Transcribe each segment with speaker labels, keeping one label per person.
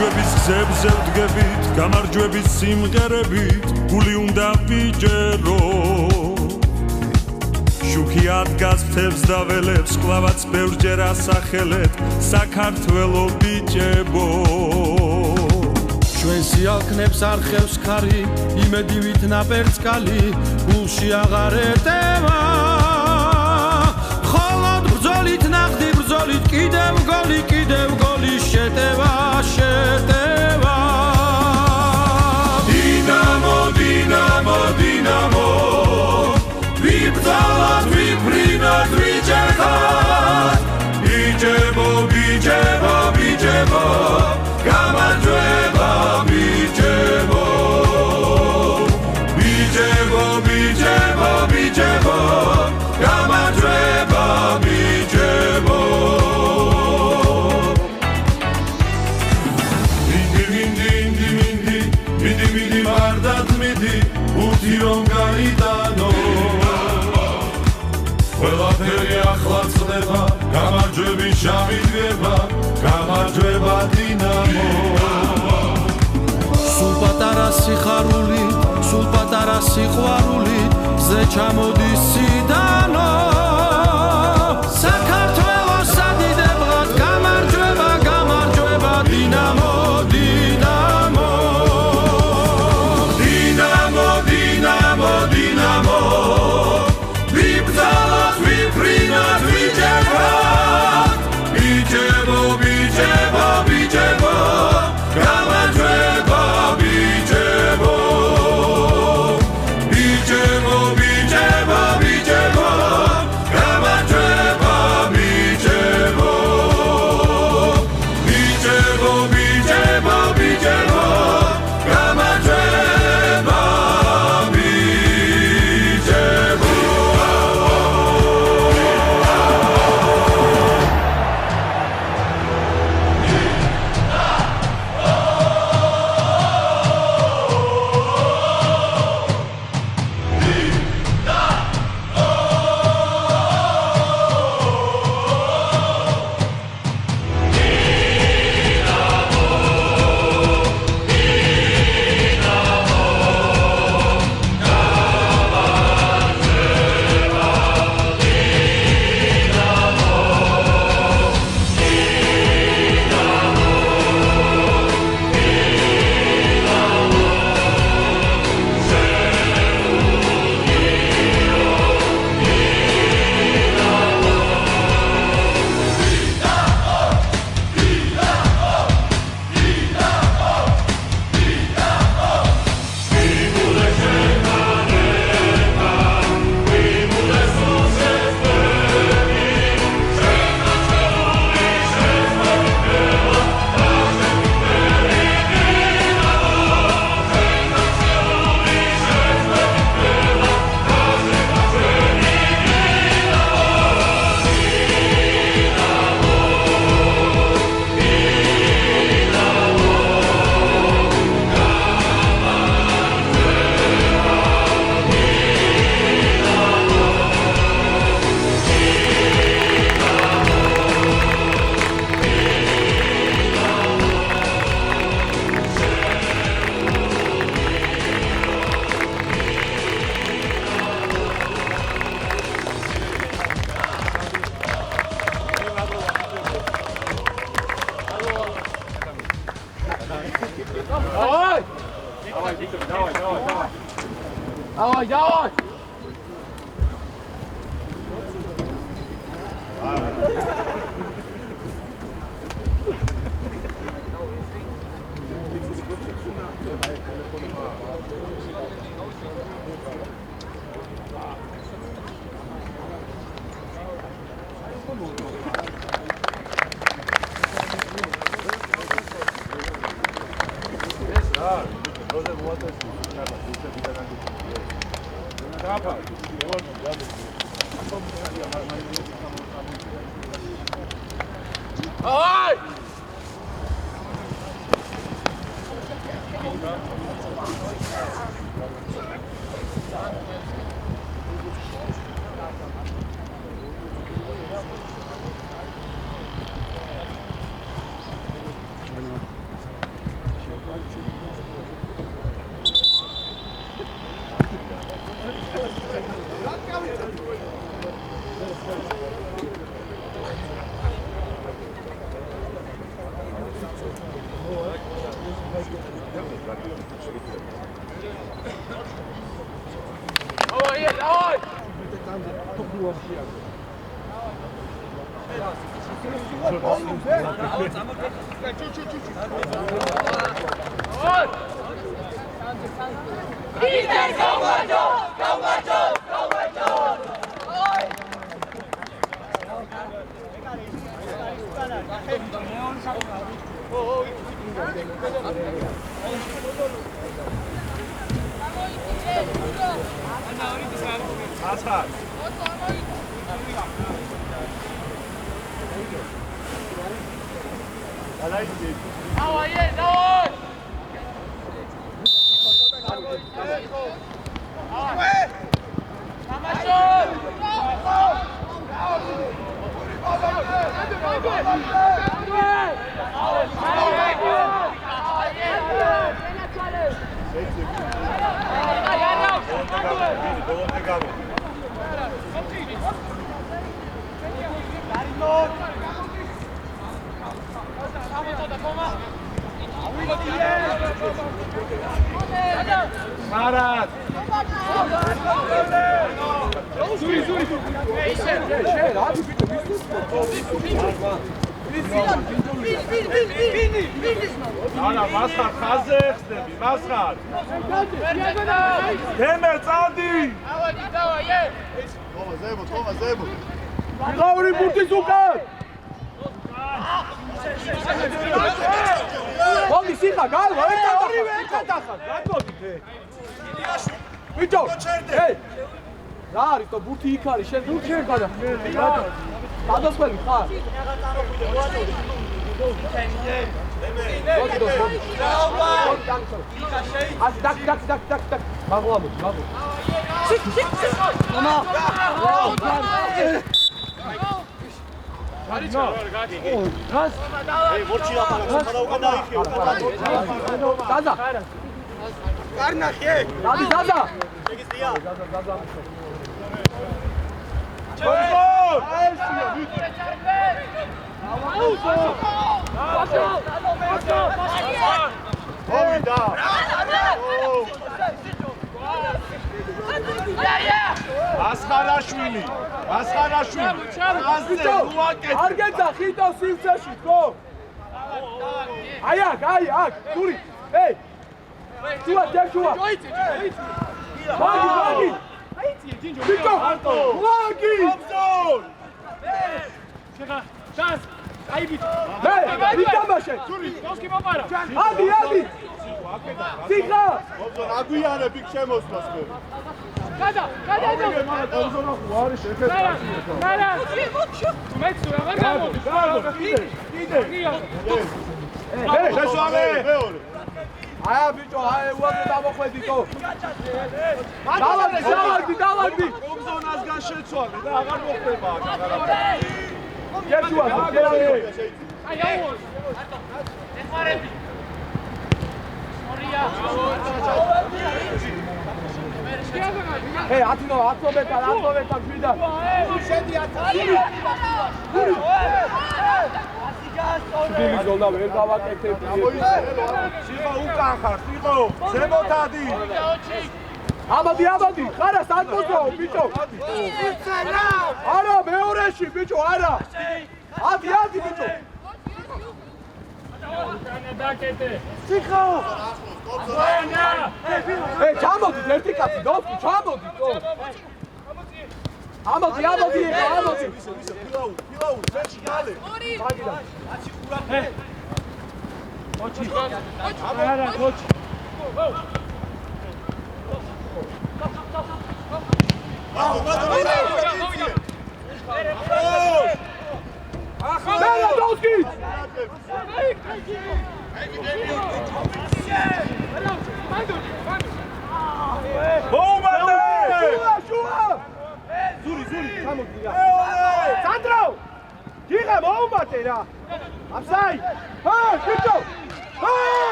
Speaker 1: გამარჯვების გზებზე ვდგებით, გამარჯვების სიმღერებით, გული უნდა ვიჯერო. შუქი ადგას მთებს და ველებს, კლავაც ბევრჯერ ასახელეთ, საქართველო ბიჭებო.
Speaker 2: ჩვენ სიალქნებს არხევს ქარი, იმედივით ნაპერწკალი, გულში აღარ ეტევა. მხოლოდ ბრძოლით ნახდი, ბრძოლით კიდევ გოლი შეტევა, შეტევა.
Speaker 1: დინამო, დინამო, დინამო, ვიბრძოლოთ, ვიფრინოთ, ვიჯერხოთ, ბიჭებო, ბიჭებო, ბიჭებო, გამარჯვება ბიჭებო. ბიჭებო, ბიჭებო, ბიჭებო, გამარჯვება ბიჭებო. მიდი მარდად მიდი, უთი რომ გაიტანო. ყველაფერი ახლა წდება, გამარჯვების შამი დგება, გამარჯვება დინამო.
Speaker 2: სულ პატარა სიხარული, სულ პატარა სიყვარული, ზე ჩამოდის სიდანო. საქართველოს სადიდებღად გამარჯვება, გამარჯვება დინამო, დინამო.
Speaker 1: დინამო, დინამო, დინამო, ვიბრძოლოთ, ვიფრინოთ, ვიჯერხოთ, ბიჭებო, ბიჭებო, ბიჭებო, გამარჯვება ბიჭებო. ბიჭებო, ბიჭებო, ბიჭებო, გამარჯვება ბიჭებო. ბიჭებო, ბიჭებო, ბიჭებო, გამარჯვება ბიჭებო.
Speaker 3: Давай, давай! Давай!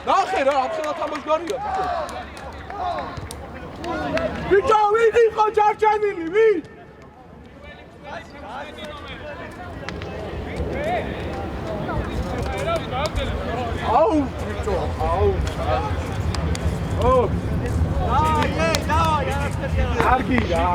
Speaker 2: ნახე რა, აფხელა თამაშგარია. ბიჭო, ვინ იყო ჯარჯანილი, ვინ? აუ, ბიჭო, აუ. ო. კარგი რა.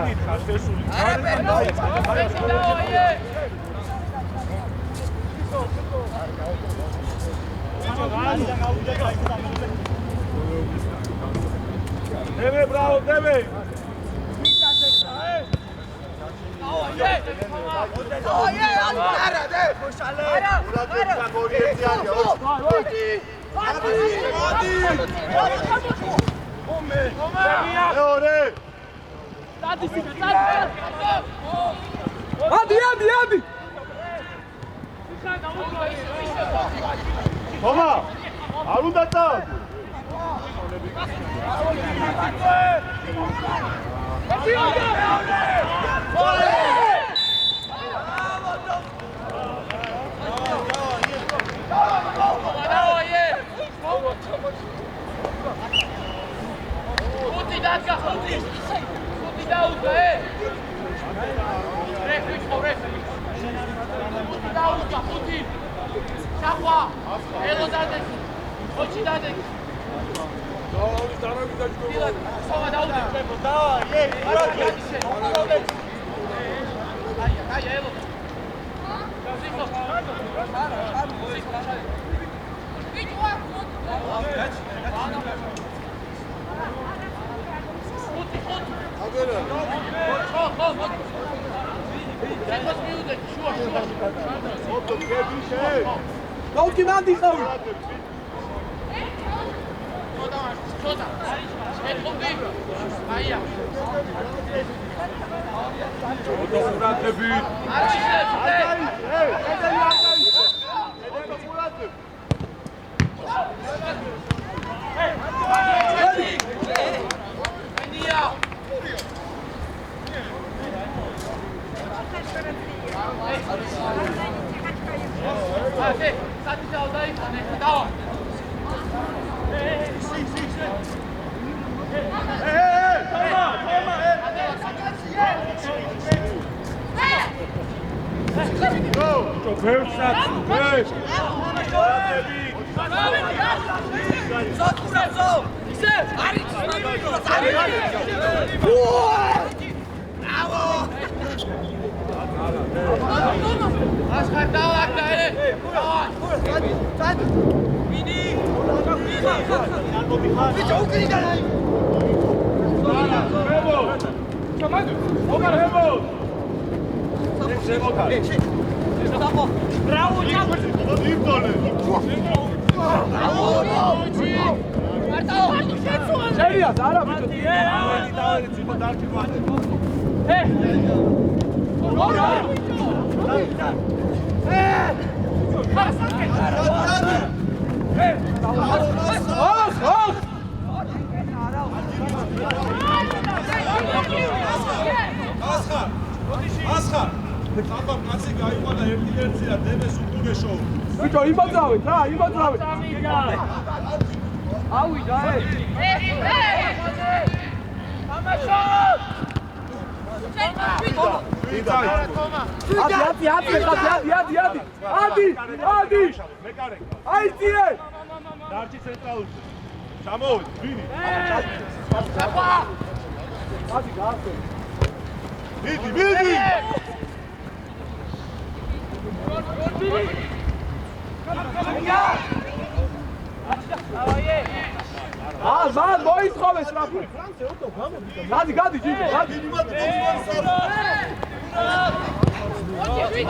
Speaker 1: Deve, bravo, deve!
Speaker 2: Adi!
Speaker 1: Toma! არ უნდა წავ!
Speaker 2: Dolki mandi xavi. Bicho, imbaძავეთ რა, იმბაძავეთ. ავიდა Adi! აიწიე!
Speaker 1: დარჩი ცენტრალურში. ჩამოვიდ, ვინი?
Speaker 2: Adi გაახსენ.
Speaker 1: მიდი!
Speaker 2: ზან მოითხოვეს რა. გადი, ჯიბო, გადი.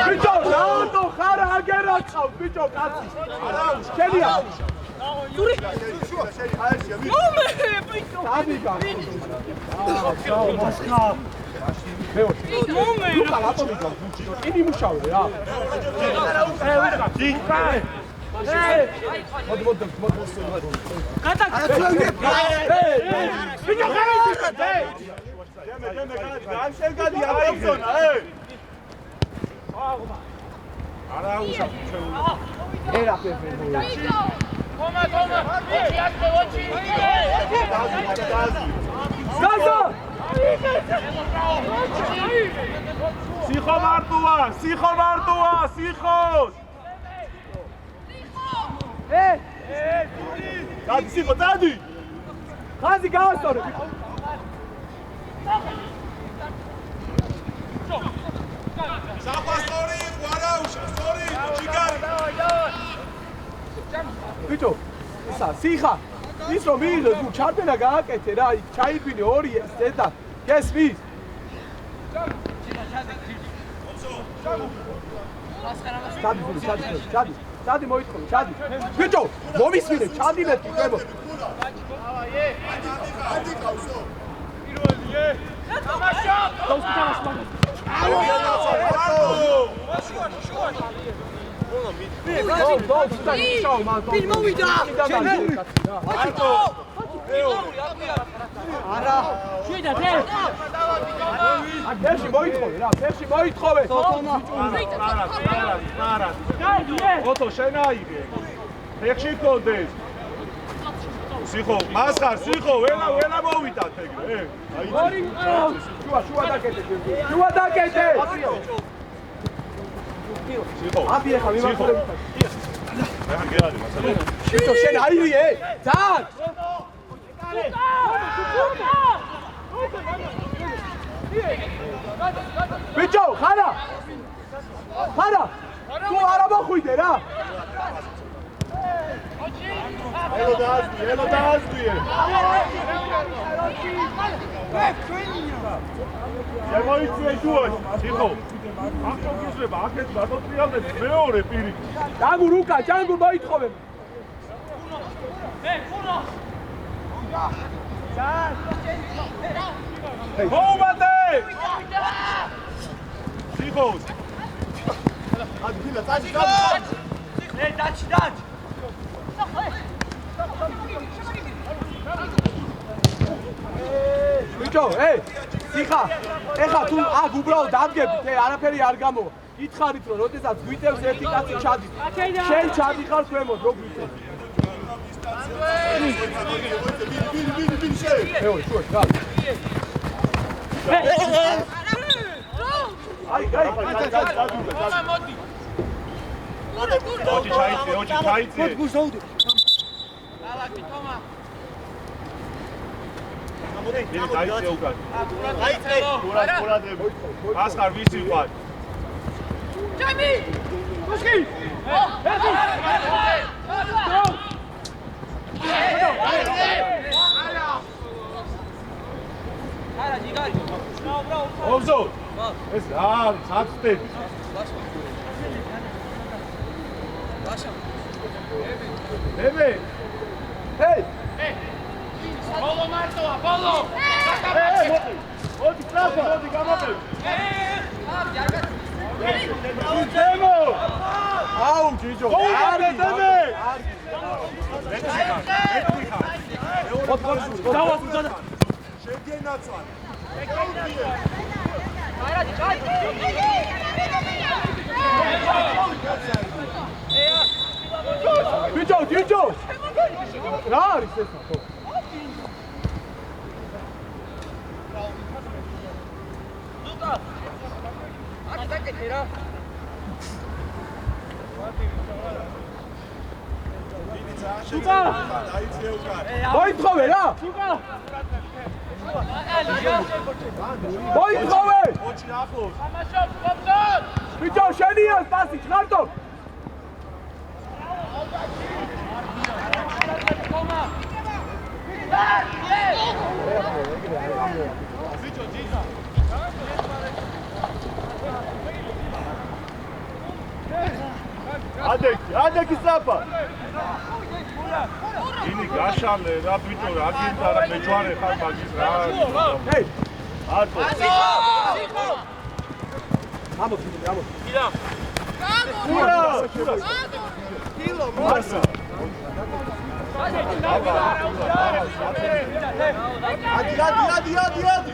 Speaker 2: ბიჭო, რატო ხარ აგერა ყავს, ბიჭო, კაცი. შენია.
Speaker 3: Yuri. Mome, bıço.
Speaker 2: Abi gel.
Speaker 1: Başka.
Speaker 3: Mome.
Speaker 2: Luka, lato mi gel. İni muşav ya. Hadi.
Speaker 3: Katak.
Speaker 2: Bıço karıştı.
Speaker 1: Deme. Ben şey geldi yaptım sonra. Ara uşak.
Speaker 2: Era perfeito. გაზა
Speaker 1: სიხო მარტოა, სიხოს. დადი სიხო, დადი.
Speaker 2: ხაზი გაასწორე
Speaker 1: საფასტორი, ვარაუშა, სტორი, ჩიგარი.
Speaker 2: ბიჭო, ისა, სიხა. ის რომ მიიღო, თუ ჩარდენა გააკეთე რა, ჩაიფინე 2 ეს ზედა. გესმის? ჩადი მოითხოვე, ჩადი. ბიჭო, მომისმინე, ჩადი მე თქვენო.
Speaker 1: ადი ყავსო.
Speaker 2: ფერში მოითხოვე რა, ფერში მოითხოვე.
Speaker 1: ოტო შენ აიღე. ფეხში გქონდეს. სიხო, მასხარ, სიხო, ვენა მოვიტათ ეგრე.
Speaker 2: შუა დაკეთე.
Speaker 1: სიხო.
Speaker 2: აბი ახლა მიმართულებით.
Speaker 1: რა გერადი მასალა.
Speaker 2: ბიჭო, შენ აირიე? ძალიან. ბიჭო, ხარა? თუ არა მოხვიდე რა.
Speaker 1: ელო დააზღვიე. შემოიწვიე შუაში, სიხო. აღწევდება აქეთ გადაწიალებს მეორე პირი.
Speaker 2: ჯანგურ უკან, ჯანგურ მოითხოვე.
Speaker 1: მოუმატე! სიხოს. დაჩი.
Speaker 2: ბიჭო, სიხა, ეხა თუ აქ უბრალოდ დადგებით, არაფერი არ გამოვა. ითხარით რომ როდესაც გვიტევს ერთი კაცი ჩადის. შენ ჩადიხარ ქვემოთ, რო გვიტევს.
Speaker 1: ვინ შე?
Speaker 2: მეორე, შუაში, რა. აი,
Speaker 1: მოდი. ოჩი ჩაიცე. დიდი დაიცე უკან. დაიცე. ყურადები. ასხარ ვისი ვარ?
Speaker 3: ჯამი! მუშკი! არა, ჯიგარი.
Speaker 1: ოვზო. ეს არის აფსტები. ემე.
Speaker 3: ბოლო მარტოა, ბოლო!
Speaker 1: მოდი, ტრაფა, მოდი გამოყევ.
Speaker 2: ზემო! აუ, ჯიჯო.
Speaker 1: მოუმატე ზემე! შეგენაცვალე.
Speaker 2: ბიჭო, ჯიჯო! რა არის ეს? მოითხოვე რა? მოითხოვე!
Speaker 1: ოჩი ახლოს.
Speaker 2: ბიჭო, შენია პასი, ხარტო!
Speaker 1: ადექი საფა. ინი გაშალე რა ბიჭო რა გინდა რა მეჯვარე ხარ მაგის რა.
Speaker 2: ჰეი,
Speaker 1: არტო.
Speaker 2: ამოდი.
Speaker 3: გიდა.
Speaker 1: კილო მარსა. ადი.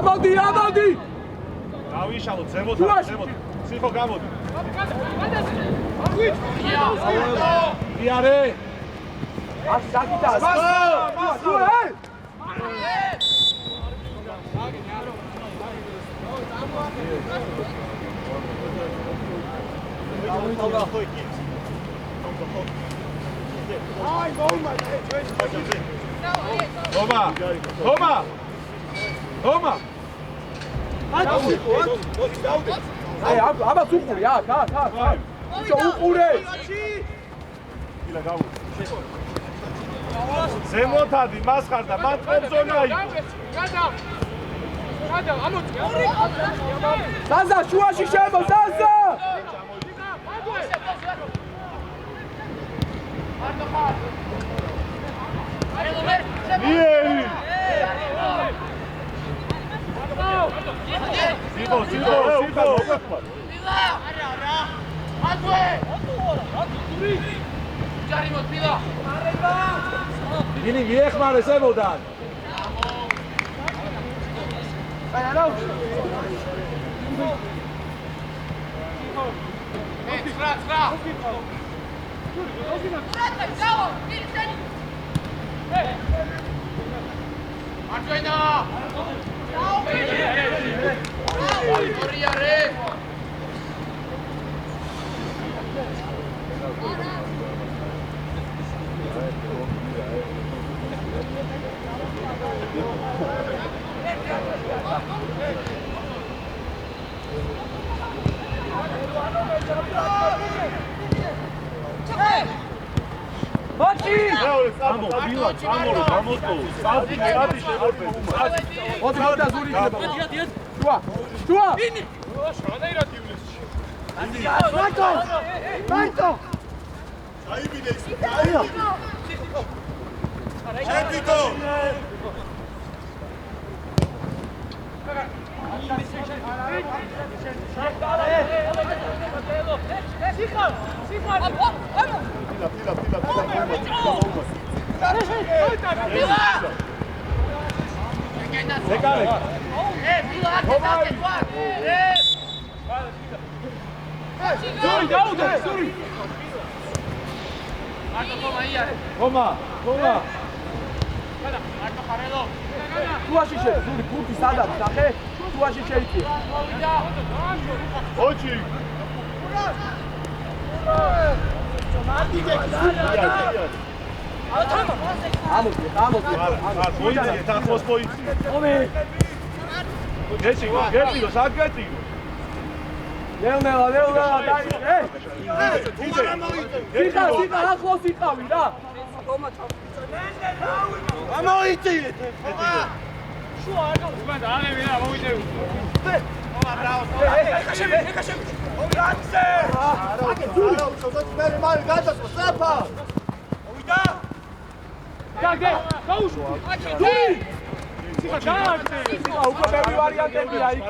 Speaker 2: ამოდი, ამოდი!
Speaker 1: დავიშალოთ, ზემოთ. სიხო გამოდი. იარე!
Speaker 2: ას საკიდა.
Speaker 1: Toma!
Speaker 2: აი, აბას უყური, აქ. ბიჭო, უყურე!
Speaker 1: ილა გაუ. ზემოთადი, მასხარდა, მან კონსოლი აი. გადა, ამოწი.
Speaker 2: ზაზა, შუაში შემო, ზაზა!
Speaker 1: მიერი! სიბო! Gini მიეხმარე ზემოდან. შუაში ზური ფუტი სადაც ნახე შუაში შეიწია ოჩი
Speaker 2: ამოდი
Speaker 1: მოიწია თახოს მოიწია გეტიო საგეტიო
Speaker 2: ლეონელა სიკა ახლოს იყავი რა
Speaker 1: ამოიწიეთ
Speaker 3: შუა არ გავა და ანები რა მოვიდები ბრავო ეხა შემი
Speaker 1: გაცე მარი გადასვა საფა მოვიდა
Speaker 3: გაგე გაუშვა სიხა გააკეთე
Speaker 2: სიკა უკვე ბევრი ვარიანტებია იქ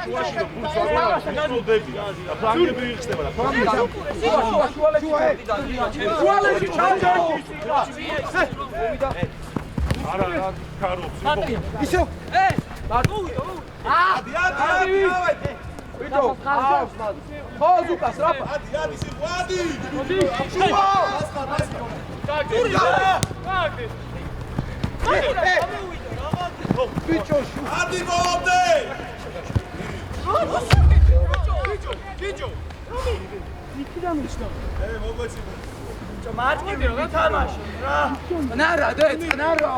Speaker 1: შუაში და ფულს ვაგონები და ფრანგები იხსნება და
Speaker 2: შუალეში ჩაჯა
Speaker 1: არა კარობს
Speaker 2: ისო ბიჭო ხო ზუკას რაფა
Speaker 1: ადი სიყვადი
Speaker 2: ბიჭო
Speaker 1: ადი მოვდე
Speaker 3: გიჯო იქიდან მიშნა
Speaker 1: მოგვეცი
Speaker 3: ბიჭო მარტივი რა თამაში რა
Speaker 2: ნარა ნარა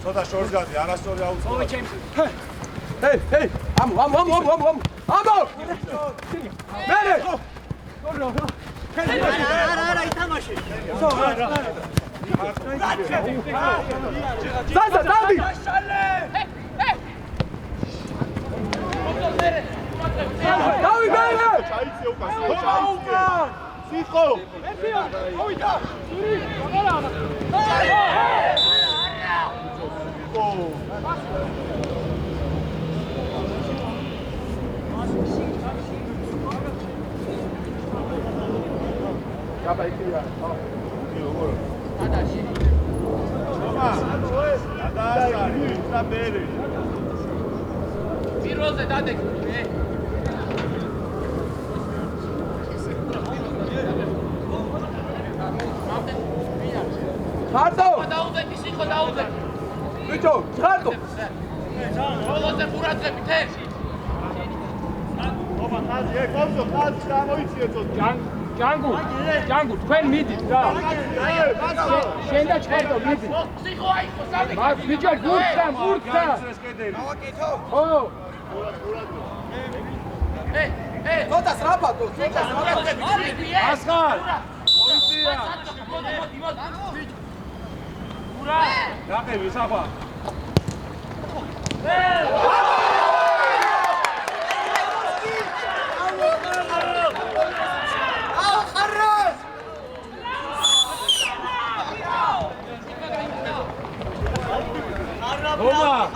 Speaker 1: ცოტა შორს გადი არასწორი აუწყო
Speaker 2: ჰეი ამო მერე
Speaker 3: არა, ითამაში.
Speaker 2: ზაზა, დავი! დავი, მერე!
Speaker 1: ჩაიცე უკან, ჩაიცე. სიყო.
Speaker 3: ერთია, ავიდა. სური, აღარა.
Speaker 2: გაბაიქია.
Speaker 3: დადაში.
Speaker 1: დადაში, და მერე.
Speaker 3: პირველზე დადეკ.
Speaker 2: ხარტო!
Speaker 3: დაუძეთი, სიხო დაუძეთი.
Speaker 2: ბიჭო, ხარტო!
Speaker 3: ბოლოზე ყურადღებით,
Speaker 1: ობა, ხაზი, კომსო, ხაზი გამოიციე ცოტა.
Speaker 4: ჯანგუ, თქვენ მიდით რა. შენ და ჩხარტო მიდით.
Speaker 3: სიხო აიხო, სამი.
Speaker 4: მაგ ბიჭო, გურცდა. ხო.
Speaker 2: ცოტა სრაფადო, ცოტა სრაფადო.
Speaker 1: ასხარ.
Speaker 3: მოიწია.
Speaker 1: გაყევი, საფა. ობა!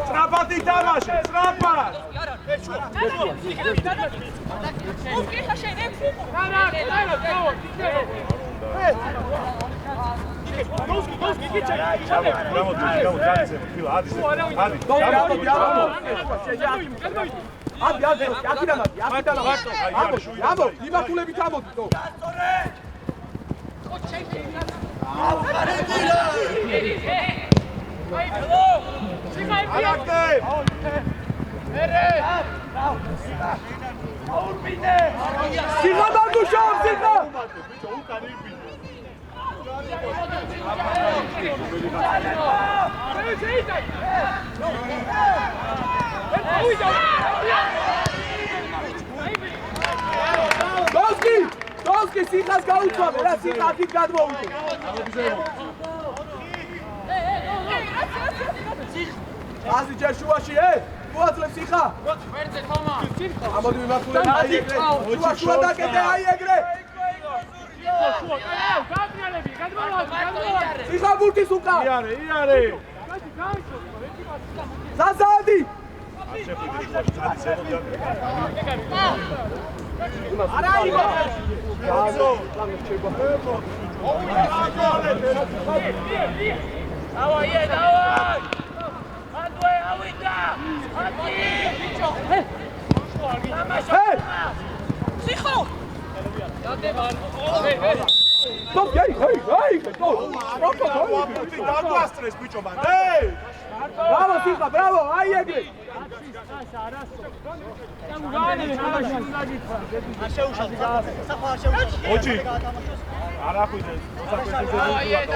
Speaker 1: Strapati tamaše, strapat!
Speaker 2: სიხა დაგუშავ, სიხა! დოსკი, სიხას გაუცვალე რა, სიხა აქით გადმოვიდე. აზი ჯერ შუაში, მოაძლევ სიხა.
Speaker 3: ვერზე თომა.
Speaker 2: ამოდი მიმართულე აი ეგრე. შუა დაკეთე აი ეგრე. სიხა ბურთის უკან.
Speaker 1: იარე!
Speaker 2: ზაზადი! არა იგო!
Speaker 3: დავაი, დავაი! ანდვე ავიდა! ანი! ბიჭო! სიხო! დადებან!
Speaker 2: აი!
Speaker 1: დაგვასტრეს ბიჭო მან. ჰეი!
Speaker 2: ბრავო სიხა, ბრავო! აი ეგრე!
Speaker 1: ოჯი! არა ხვიდე.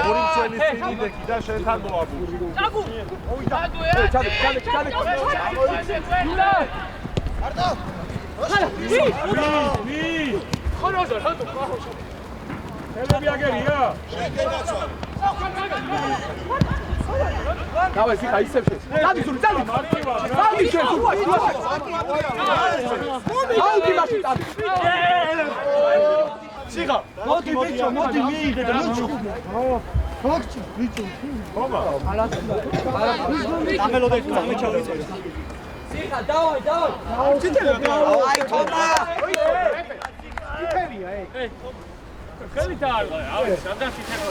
Speaker 1: ორი წელი წინიდექი და შენთან მოაბუ.
Speaker 3: დაგუ! ანდვე!
Speaker 2: ჩადე!
Speaker 3: არტო!
Speaker 1: ვი!
Speaker 4: ხონოდა რატო ყაოშა ელები აგერია
Speaker 2: დავე სიხა ისევ შე დადი სული დადი შე აუდი მაშინ დადი
Speaker 1: სიხა მოდი ბიჭო მოდი მიიდე და ბიჭო ფაქცი ბიჭო ხომა ამელოდე წამეჩავიწე
Speaker 2: სიხა დავაი აი თომა
Speaker 4: ხელით არ ავი სადაში შეხო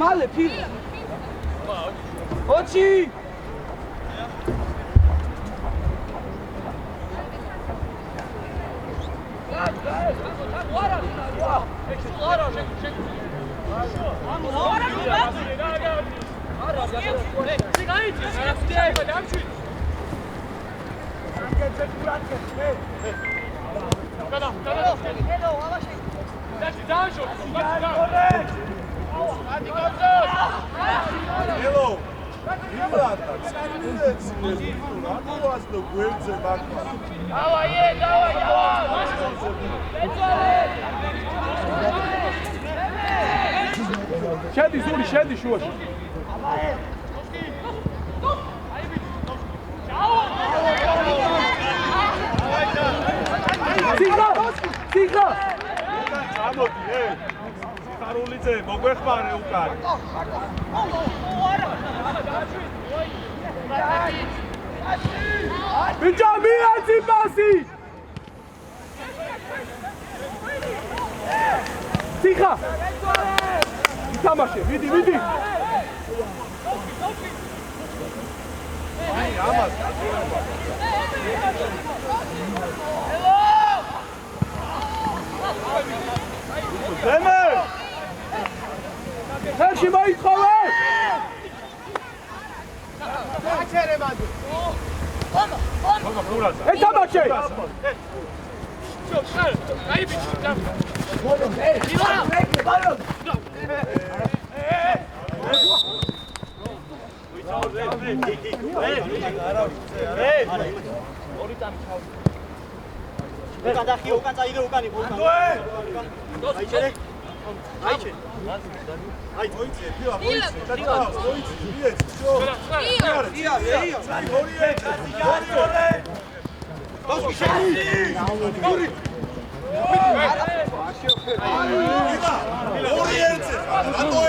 Speaker 2: მალე ფილ ოჩი შედი ზური შედი შუაში სიგა
Speaker 1: გამოდი ხარულიძე მოგვეხმარე უკან
Speaker 2: ბიჭო მიაცი პასი სიგა ითამაშე მიდი
Speaker 1: აი ამას დემე
Speaker 2: ხელში მოითხოვე
Speaker 3: გაჩერე მადი
Speaker 2: ეთამაშე
Speaker 4: აი ბიჭო
Speaker 3: უკან დახიო უკან წაიდე უკან იყო უკან აი ჩერე აი ჩერე აი მოიწე ფივა მოიწე მოიწე მიეც შო ია დოსკი შენი გური ორი ერთზე რატო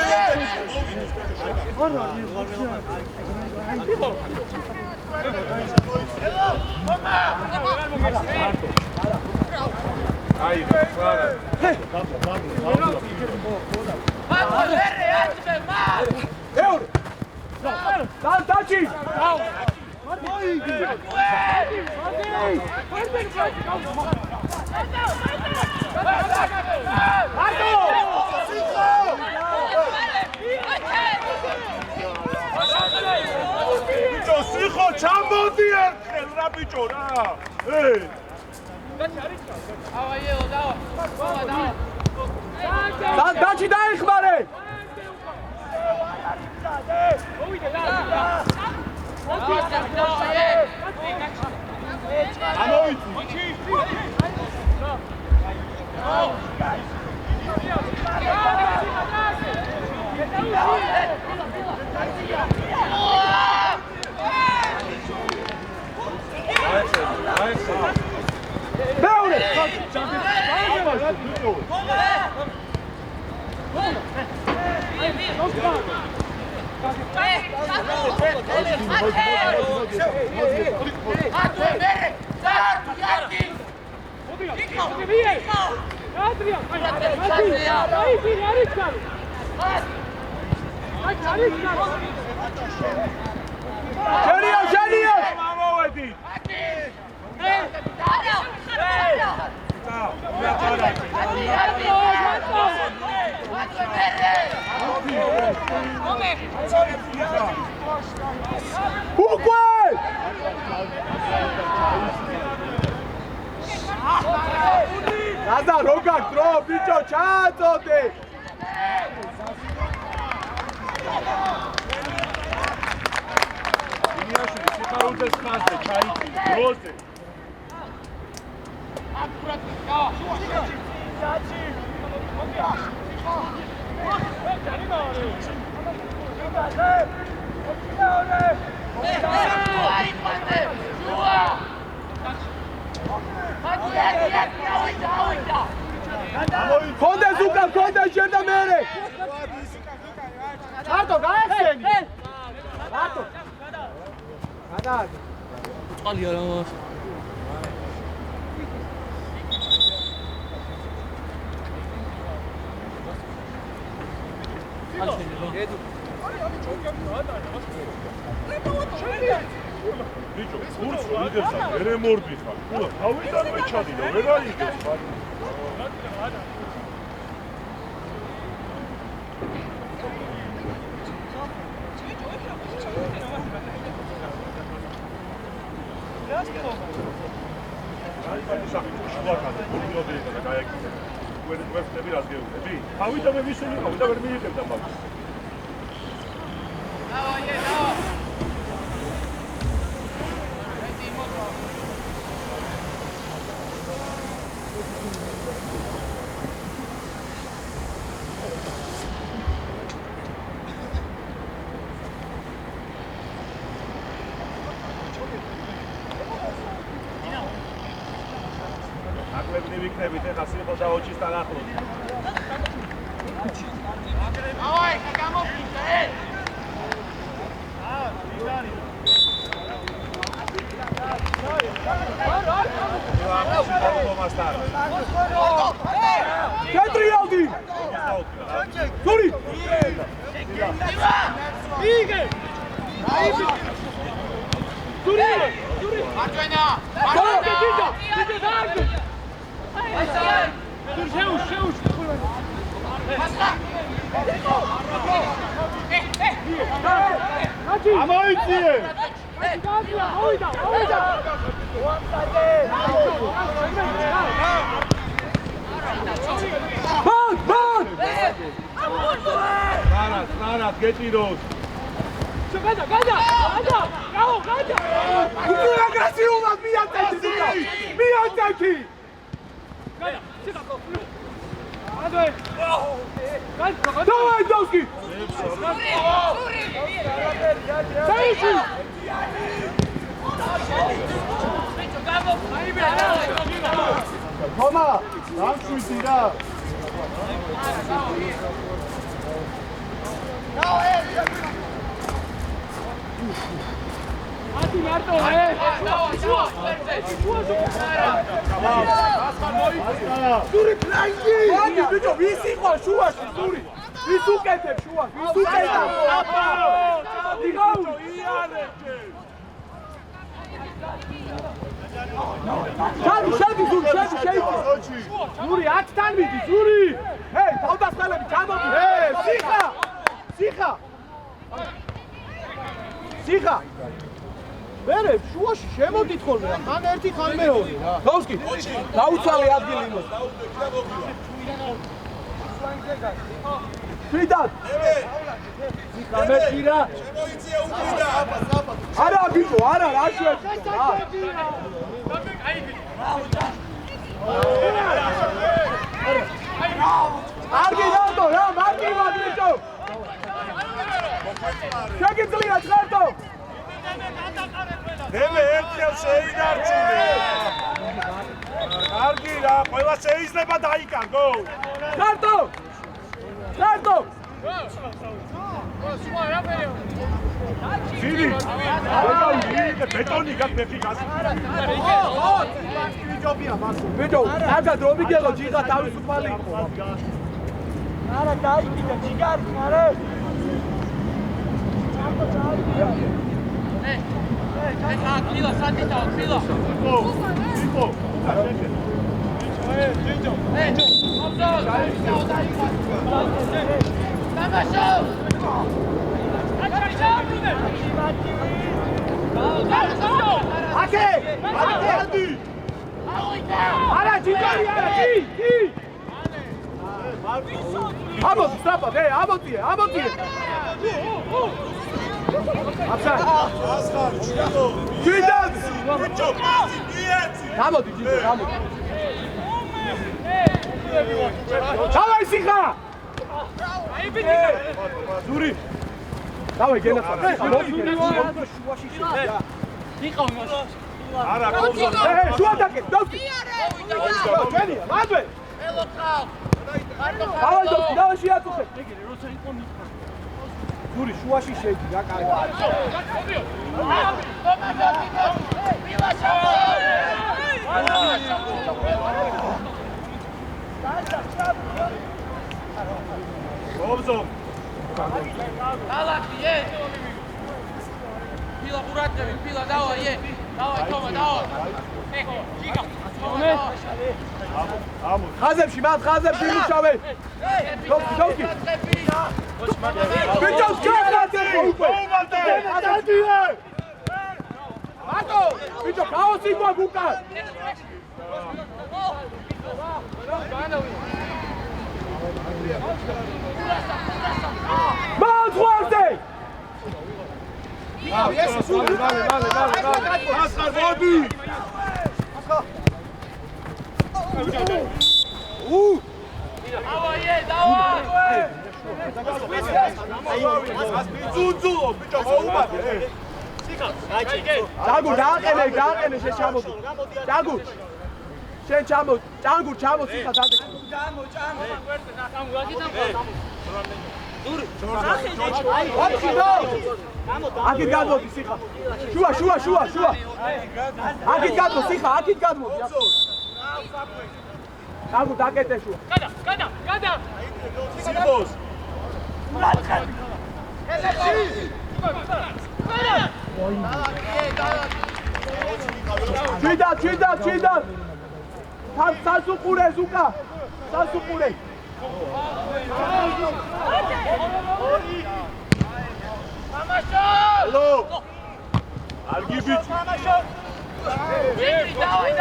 Speaker 1: აი ხარა
Speaker 2: დაჩი
Speaker 1: ბიჭო სიხო ჩამოდი ერთხელ რა ბიჭო რა
Speaker 2: დაჩი დაიხმარე უკვე! Назар, რო გაქვს დრო, ბიჭო, ჩააწოდე!
Speaker 1: ინიაშვილი სიხარულდეს ხაზზე, ჩაიწი, დროზე.
Speaker 2: კონდეს უკან, კონდეს ჯერ და მერე! ჩარტო, გაეხსენი! რატო? გადააგე.
Speaker 5: წყალია რა მას.
Speaker 1: ბიჭო, გურს ვიდებს და მერე მორბი ხარ. ულა, თავიდანვე ჩადი და ვერ აიგებს ხარ. თავიდანვე ვისული ყავი და ვერ მიიღებდა მაგას. აკლები ვიქნებით ეხა სიყო და ოჩისთან ახლოს.
Speaker 5: დავაი, გამოფიქრე.
Speaker 2: კეტრიალდი! სური! იგე! აიბი! სური!
Speaker 5: აჭენა!
Speaker 2: დიდა! დიდა დააგდო! შეუშ!
Speaker 1: ამოიწიე!
Speaker 2: ბან!
Speaker 1: ნარად, გეტიროს.
Speaker 2: გადა! უკვე აგრესიულად მიაწექი! მიაწექი! Давай, Довский! Саиши! Тома, дамшуйте, да. Ати მარტო, სური ფლაინგი! მოდი ბიჭო, ვის იყო შუაში, სური? ვის უკეთებ შუაში? ვის უკეთებ? იგაუ! შედი, სური, შეიჭი! სური, აქთან მიდი, სური! ჰეი, თავდასხმელები, ჩამოდი! სიხა! მერე შუაში შემოდით ხოლმე რა, ხან ერთი ხან მეორე რა. დავსკი, დაუცვალე ადგილი იმას. ფრიდად. გამეჭირა.
Speaker 3: შემოიწია უკრიდა.
Speaker 2: არა ბიჭო, არა, რა შეეჭირა. კარგი რატო რა, მარკი ბიჭო. შეგიძლია ცხარტო.
Speaker 1: ნემე ერთიალ შეინარჩუნე. კარგი რა, ყველა შეიძლება დაიკარგო.
Speaker 2: ცხარტო!
Speaker 1: ძილი. ბეტონი გაქვს გასი.
Speaker 2: ბიჭო, კარგად რომ მიგეღო ჯიღა თავისუფალი იყო. არა, დაიკიდა ჯიგარი, არა.
Speaker 5: ეხა კილო სათითაო კილო
Speaker 1: იყო
Speaker 5: აბზოლ დამაშო
Speaker 2: აკე! აკე! არა, ჯიჯარი არა, ჯი! ამოდი, სწრაფად, ამოდიე! აბსა!
Speaker 1: ასხარ, ჩილო.
Speaker 2: ჯიდაც!
Speaker 1: ბიჭო, მიეცი.
Speaker 2: გამოდი, ჯიჯო, გამოდი. დავაი სიხა! ზური! დავაი გენახა, მოდი.
Speaker 5: იყავ იმას.
Speaker 1: არა, კობზო.
Speaker 2: შუა დაკე, დავკი. ჩვენია, მადვე.
Speaker 5: ელო ხავ.
Speaker 2: დავაი დავკი, დავაი შეაწუხე.
Speaker 5: ეგრე როცა იყო მითხარ.
Speaker 2: ზური, შუაში შედი, რა კარგა.
Speaker 1: კობზო.
Speaker 5: ალაკი, Pila Buratnevi, Pila, давай, давай, Тома, давай. Žiga,
Speaker 1: ამო.
Speaker 2: ხაზებში, მათ ხაზებში მუშავე. დავკი. ბიჭო, შეგადე უკვე. გადადიე. მარტო, ბიჭო, ქაოსი გვაქვს უკან. მალ
Speaker 1: ასხარ, მოდი. ზუძულო, ბიჭო, მოუმატე.
Speaker 2: ჯანგურ დააყენე, შენ ჩამოდი. ჯანგურ. შენ ჩამოდი, ჯანგურ ჩამოდი, სიხა დადე. აკით გადმოდი სიხა. შუა. აკით გადმოდი სიხა, აკით გადმოდი. ჯანგურ დაკეტე შუა.
Speaker 5: გადა.
Speaker 1: სიფოს.
Speaker 2: ჩვიდა. სასუყურე ზუკა. სასუყურე.
Speaker 1: ალო. არგი ბიჭი.
Speaker 5: დავაი.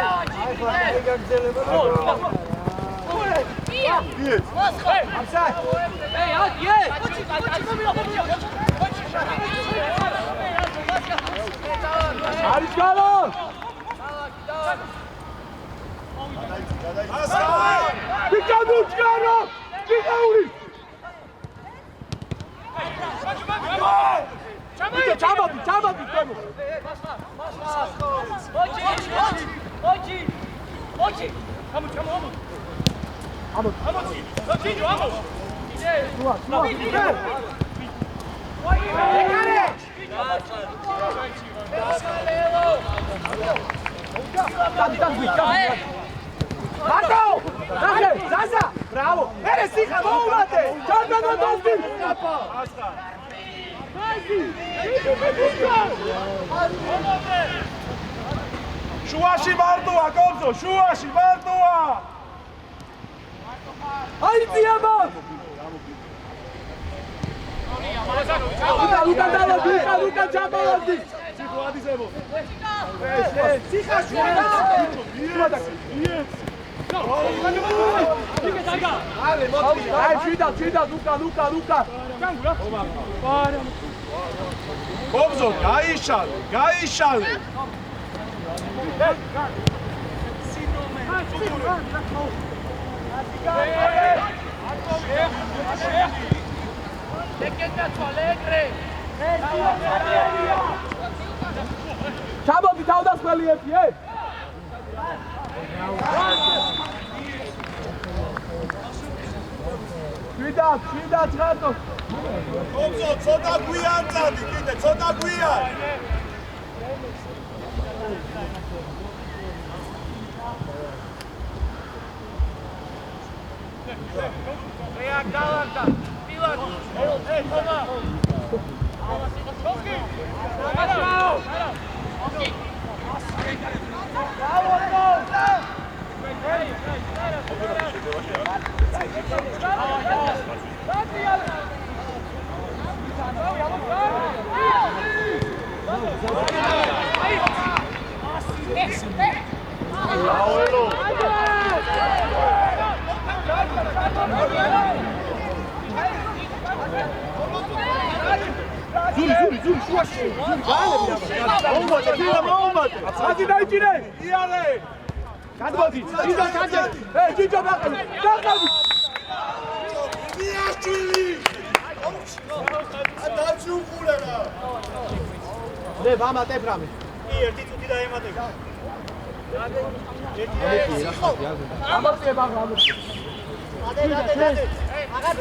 Speaker 1: მიეც.
Speaker 2: აბსა. არის გალო.
Speaker 1: ასხარ.
Speaker 2: ბიჭო, ჩქარო. ჯიგაური. ბიჭო, ჩამოდი, ქვემო.
Speaker 5: ოჩი. ამო.
Speaker 2: შუა. მარტო! ნახე, ზაზა! ბრავო! ერე სიხა მოუმატე! ჩარდანო დავკი!
Speaker 1: ასხარ. შუაში მარტოა, კობზო, შუაში მარტოა!
Speaker 2: აი ძიაბა! ლუკა დავადი, ლუკა ჩამოვადი!
Speaker 1: სიხო ადიზებო.
Speaker 2: სიხა შუა! აი შვიდა, ლუკა!
Speaker 1: კობზო, გაიშალე.
Speaker 2: ჩამოდი თავდასხმელიები, შვიდა ცხადო.
Speaker 1: კობზო, ცოტა გვიან წადი, კიდე ცოტა გვიან.
Speaker 5: Galanta, Pilar, Toma.
Speaker 1: დაველო ზური შუაში მოუმატე აცი დაიჭირე იარე გადმოდი ჯიჯო ბაყი დაყავი მიაჩილი ადაჩი უყურება ზე ვამატებ რამე
Speaker 3: ერთი წუთი დაემატება
Speaker 2: ამოწიე ბაღ ამოწიე
Speaker 3: ადე აღარ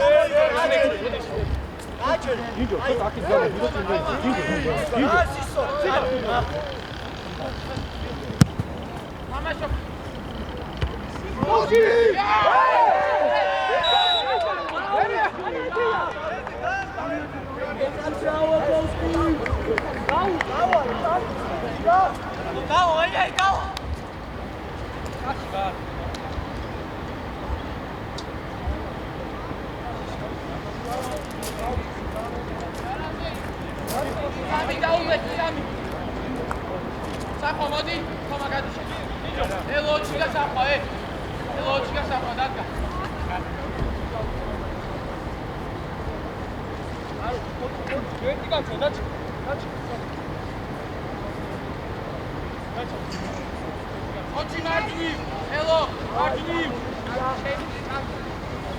Speaker 3: აჩერ
Speaker 2: ჯიჯო აქ გზაა ჯიჯო
Speaker 3: ასისო
Speaker 5: მამაშო
Speaker 2: ოკი
Speaker 5: საფო მოდი ხომა გადიშე ელო ჩიგა საფო ელო ჩიგა საფო დაგა ერთი კაცო დაჩი ოჩი მარჯვნი ელო მარჯვნი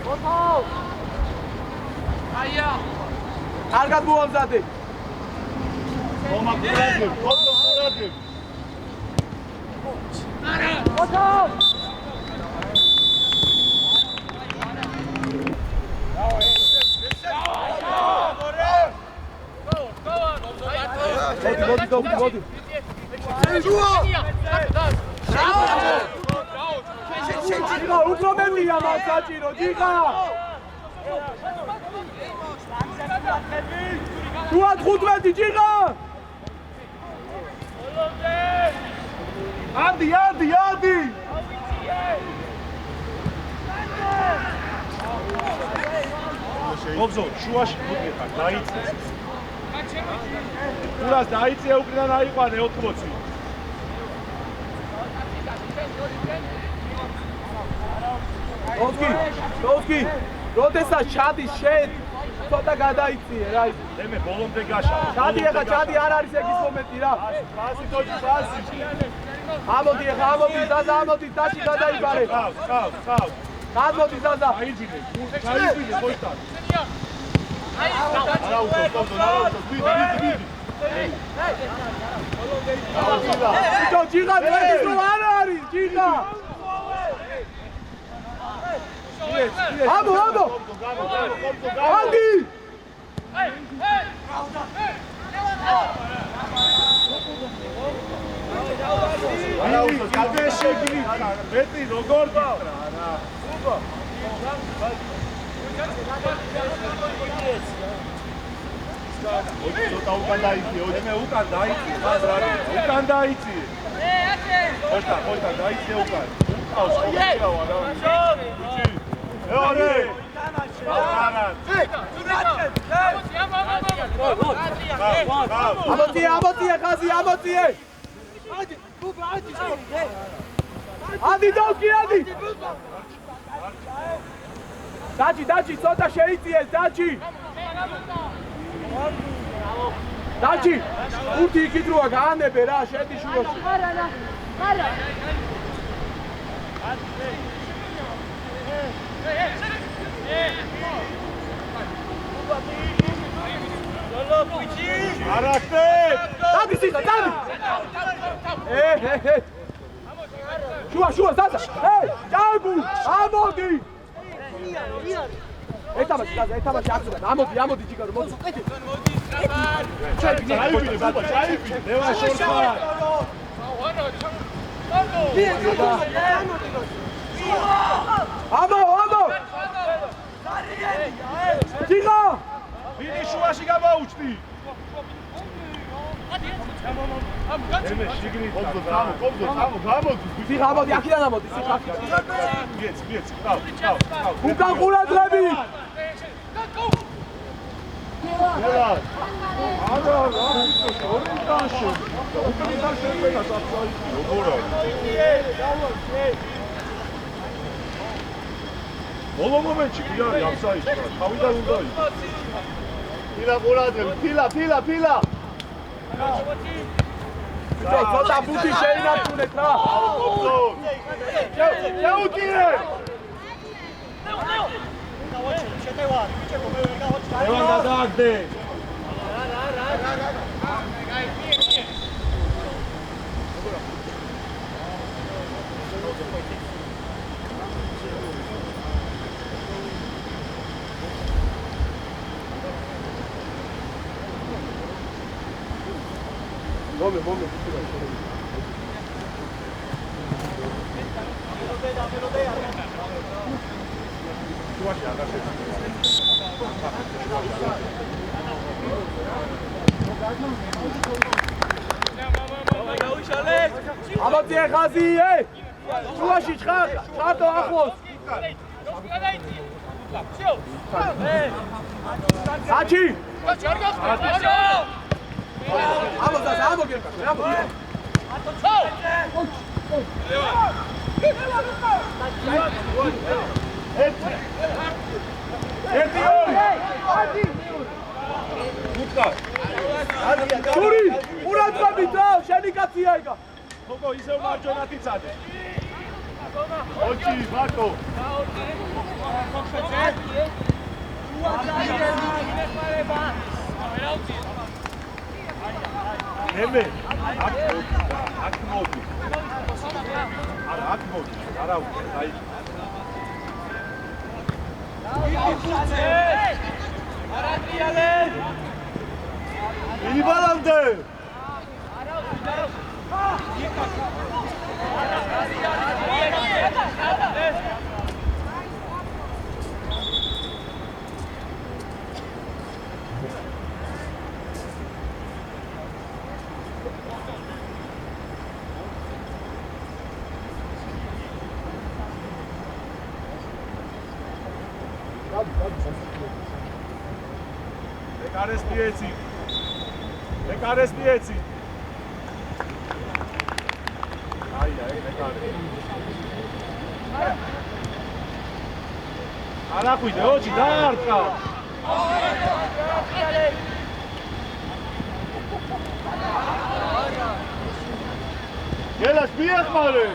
Speaker 5: მოთავ აია
Speaker 2: კარგად მოამზადე
Speaker 1: ხომა ყურადღებ
Speaker 5: არა
Speaker 2: მოთავ მოდი ჯიგა უფრო მეტია მას საჭირო ჯიგა თუად 15 ჯიგა ადი
Speaker 1: ობზო შუაში მოდიხარ დაიწე ურას დაიწე უკრიდან აიყვანე 80
Speaker 2: ოკი როდესაც ჩადი შენ ცოტა გადაიწიე რა ის
Speaker 1: მე ბოლომდე გაშა
Speaker 2: ჩადი არ არის ეგის მომენტი რა
Speaker 1: ფასი თოჯი ფასი
Speaker 2: ამოდი ზაზა ამოდი დაჩი გადაიბარე
Speaker 1: ხავს
Speaker 2: გადმოდი ზაზა
Speaker 1: აიძინე ხოისთან არა
Speaker 2: ჯიგა დღეს რო არ არის ჯიგა ამო ადი
Speaker 1: არა უსო გადაშეგლი მეტი როგორ გიტრა რა ოდი ცოტა უკან დაიწიე მე უკან დაიწიე მას რა უკან დაიწიე ხოშტა დაიწიე უკან უკავს ხოხიავა რა ეორე
Speaker 2: ამოწიე ხაზი ამოწიე ადი დოკი დაჩი ცოტა შეიწიეს დაჩი ურთი იქით როა გაანებე რა შედი შუაში არა
Speaker 1: არახტებ
Speaker 2: დადი სიტა შუა ზაზა ჯაგუ ამოდი ეთამაში აქცია ამოდი ჯიგა რომ მოდი
Speaker 1: ჩაიბინე ბაბა ჩაიბინე მევა შორხა
Speaker 2: ამო ჯიგა
Speaker 1: ვინი შუაში გამაუჩდი მე შიგნით ობზო გამოდი
Speaker 2: ჯიგა ამოდი აქედან ამოდი სიხა
Speaker 1: გიეც ყავ
Speaker 2: უკან ყურადღები
Speaker 1: არა, ორენტანში. უკან შეფენა საფსაი. როგორ არის? ბოლო მომენტში კი არის აფსაიში, თავიდან უნდა იყოს.
Speaker 3: ფილა ყურადღები, ფილა.
Speaker 2: ცოტა ბუთი შეინარჩუნეთ რა.
Speaker 1: შეუტირე. ევან გადააგდე. Moment.
Speaker 2: ამოდი ხაზი, შუაში ჩხარტო ახლოს. საჩი. Turi, ურაცხები და შენი კაცია იგა.
Speaker 1: ხოკო ისევ მარჯვენად იცადე. ოჩი, ბაკო. ემე, აქ მოდი. არა უკვე, აი. იბალამდე. Ekares pieci. Ai, ეკარე. არა ხვიდე, ოჩი დაარტყა. გელას მიახმარე.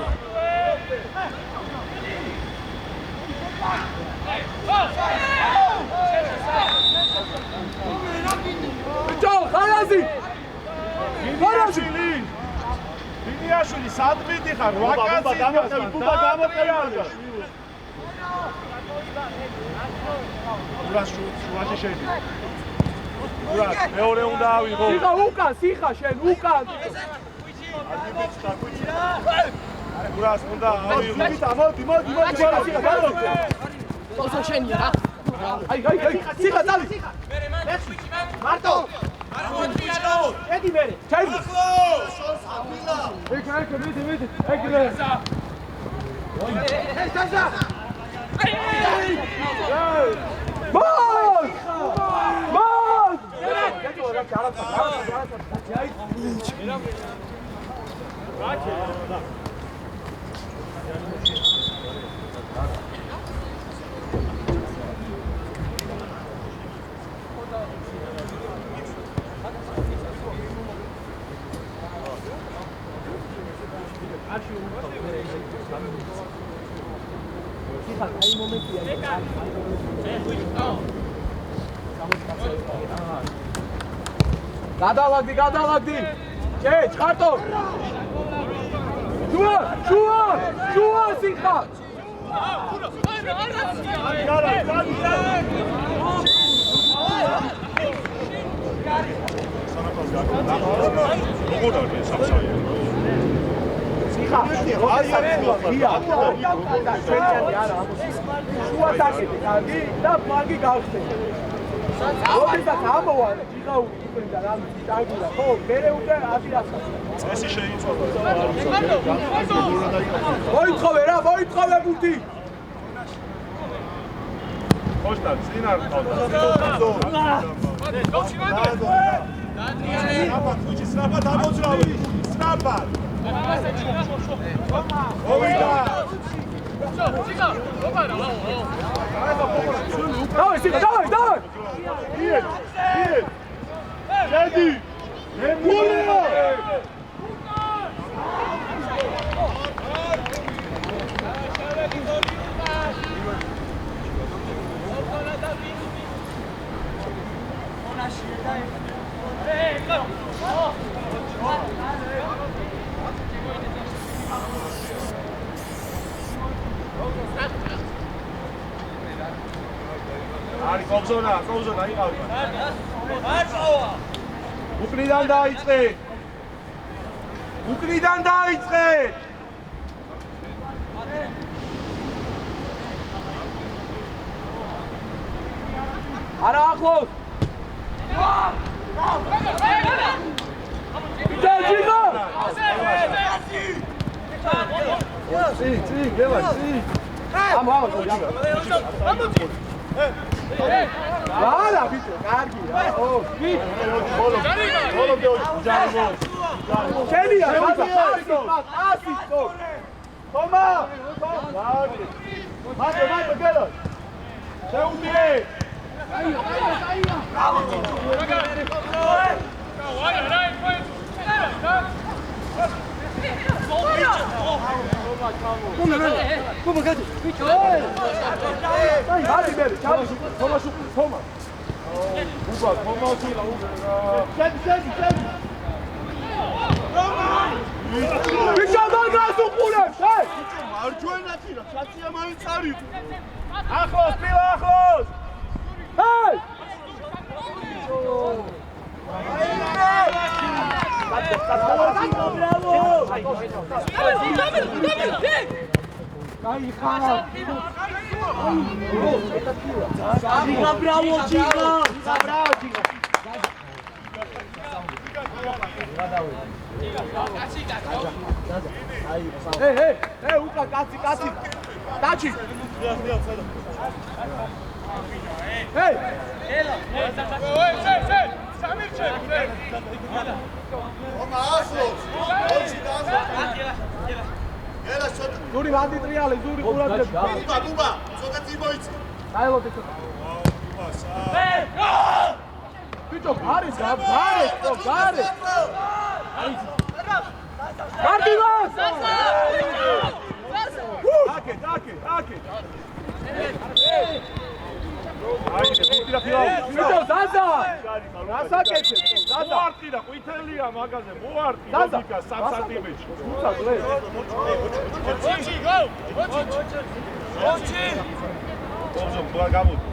Speaker 2: ხალაზი!
Speaker 1: ბინიაშვილი, სად მიდიხარ? 8 კაცი
Speaker 3: გამოყევი.
Speaker 1: ურას შუაში შედი. ურას, მეორე უნდა ავიღო.
Speaker 2: სიხა შენ უკან.
Speaker 1: ურას უნდა ავიღო.
Speaker 3: მოდი.
Speaker 5: თორსო შენია რა.
Speaker 2: აი, სიხა წავი. მარტო. ედი მერე. ჩაი. მიდი. ეგრე. გადალაგდი. ჩხარტო. შუა სიხა.
Speaker 1: როგორ არის საფსაი?
Speaker 2: სიხა. შუა საკეთე, კარგი და ფლანგი გავხსენე. როდესაც ამოვა ჯიგაური იყვნენ და დაგვიდა ხო მერე უკვე აზიასა
Speaker 1: წესი შეიცვალა
Speaker 2: მოითხოვე ბუთი
Speaker 1: ხოშტა წინ არ ყავდა
Speaker 3: სნაფად ხუჭი სნაფად ამოძრავე სნაფად მოვიდა
Speaker 2: დავай სიკა დავай
Speaker 1: შედი გულია არი კობზონა იყავი უკრიდან დაიწყე
Speaker 2: არა ახლოს ჯიჯიგო გევა ამო არა ბიჭო კარგი რა ო
Speaker 1: ბოლომდე ჯარიმო
Speaker 2: შენია ასისტო ხომა მათე გელო შეუდგე Come gato, bicho. Vai, bebe, tchau. Toma. Uba, toma aqui lá, segue. Bicho, dá gás no pulha, sai.
Speaker 3: მარჯვენა თირა ჩაცია მაინც არის
Speaker 2: Achos, pila achos. Hey! Hey, Uca, cazzi. Taci. Hey!
Speaker 3: ომა ასლოს ოჩი დაასლო ელა შოთა
Speaker 2: ზური ვანდი ტრიალი, ზური ყურადღება.
Speaker 3: ბუბა ცოტა მოიცი
Speaker 2: დაელო ბიჭო. ბიჭო, გარი. მარტივას! აკე.
Speaker 1: აი, ფუტირა ფიაო.
Speaker 2: ბიჭო, ზაზა! გასაკეთე, ზაზა.
Speaker 1: მოარტყიდა, ყვითელია მაგაზე, მოარტყი
Speaker 2: ზაზა.
Speaker 1: ლოგიკა 3 სანტიმეტრში.
Speaker 2: უცა გლე.
Speaker 5: ოჩი!
Speaker 1: კობზო, თუ არ გამოდი.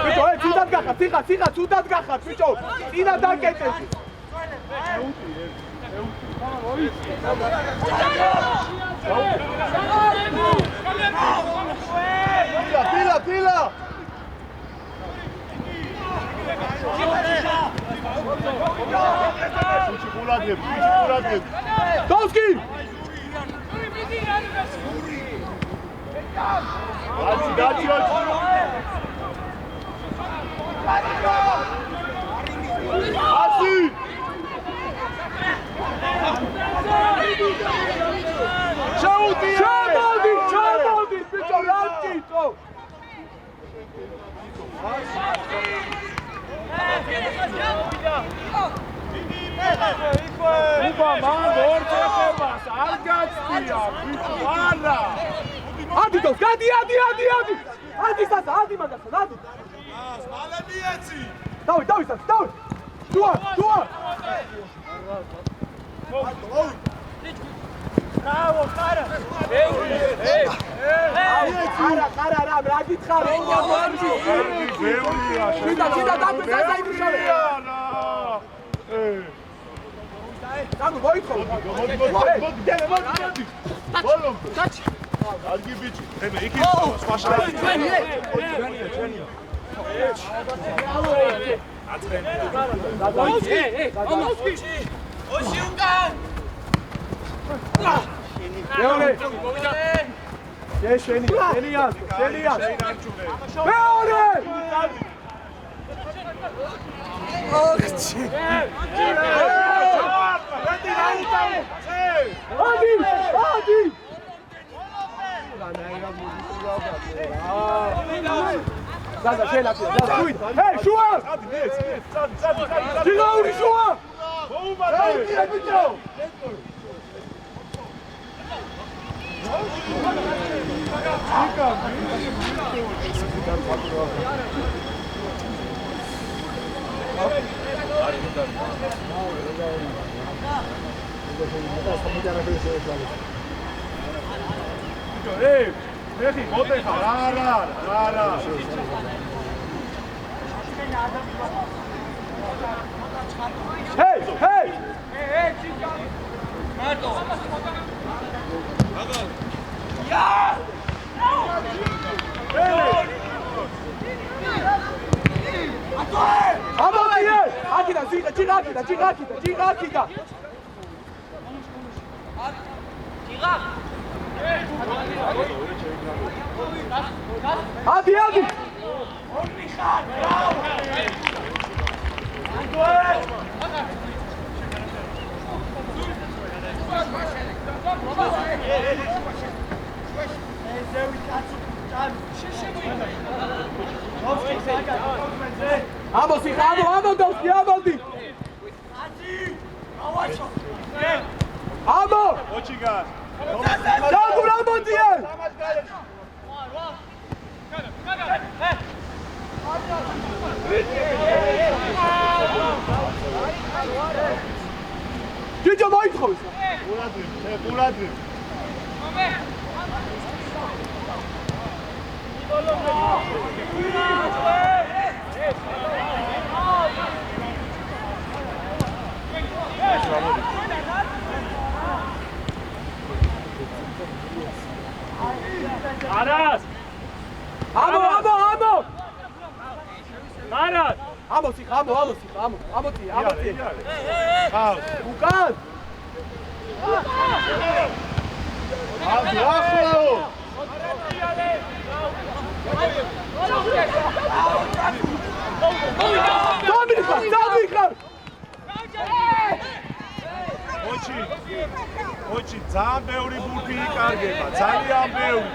Speaker 2: ბიჭო, ცუდად გახარ, ციხა, ცუდად გახარ, ბიჭო. წინა დაკეტე.
Speaker 3: Pila!
Speaker 2: Dolski!
Speaker 1: Daci!
Speaker 2: Asi! Çabodi, bicho, rantito!
Speaker 1: Uba, man, orte ხებას, არ გაცდია, ბიჭო, არა!
Speaker 2: ადი დოს, გადი! ადი სასა, ადი მაგასა, ადი!
Speaker 3: მალე მიეცი!
Speaker 2: დავი, სასა, დუა!
Speaker 5: Bravo, cara!
Speaker 2: Არა, რა გითხარ? ჩიდა დაგვეცა საიმუშავე. Გამო მოიქო.
Speaker 1: მოდი, გელე. ბოლომდე.
Speaker 5: Taci!
Speaker 1: არგი ბიჭი, მე იქით სხვა შაი.
Speaker 5: ჩვენია. ოჩი უკან!
Speaker 2: Leone! შენი Zaza, şöyle atıyor. Zaza, buyur. Hey, şu an! Çıkavuri şu an! Hey, yapacağım!
Speaker 1: Hey! Mehdi, moteja, rara.
Speaker 2: Hey! Ama diye! Akida, çık. Hadi. Vamos, Dolski, vamos! Vamos!
Speaker 1: Očigar.
Speaker 2: Tako, bravo ti je! Ჭიჭო მოითხოვეს.
Speaker 1: Qulādრი.
Speaker 4: Aras!
Speaker 2: Amo!
Speaker 4: Aras!
Speaker 2: Amo! Ucan! Dominika!
Speaker 1: Oči, ძალიან ბევრი ბურთი იკარგება, ძალიან ბევრი.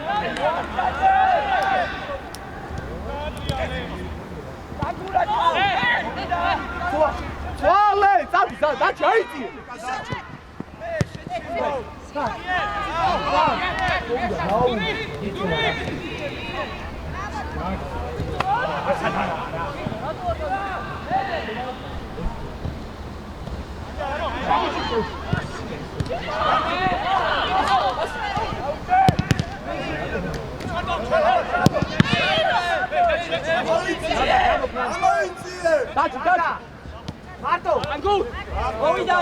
Speaker 2: Swale! Dați aici! Dați! Marto! Angu! Ovida!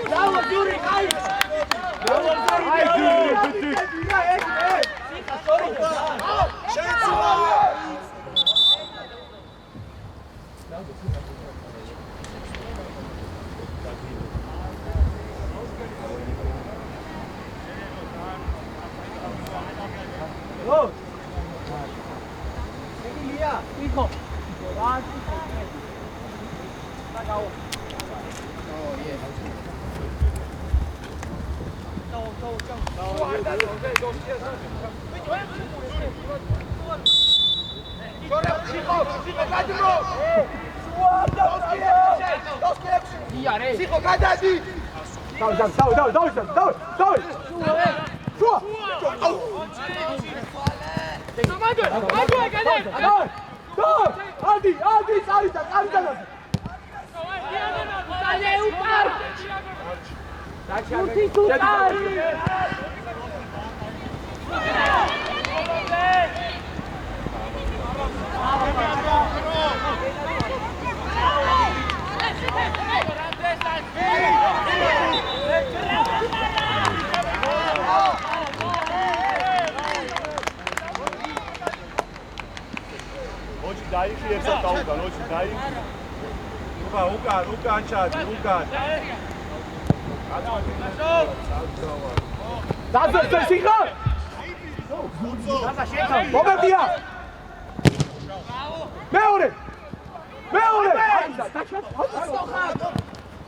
Speaker 2: Bravo, Yuri!
Speaker 1: დაიხიებსა დაუგან, ოჩი დაიხი. უკან ჩადი, უკან.
Speaker 2: დაძე სიხა. მომენტია. მეორე.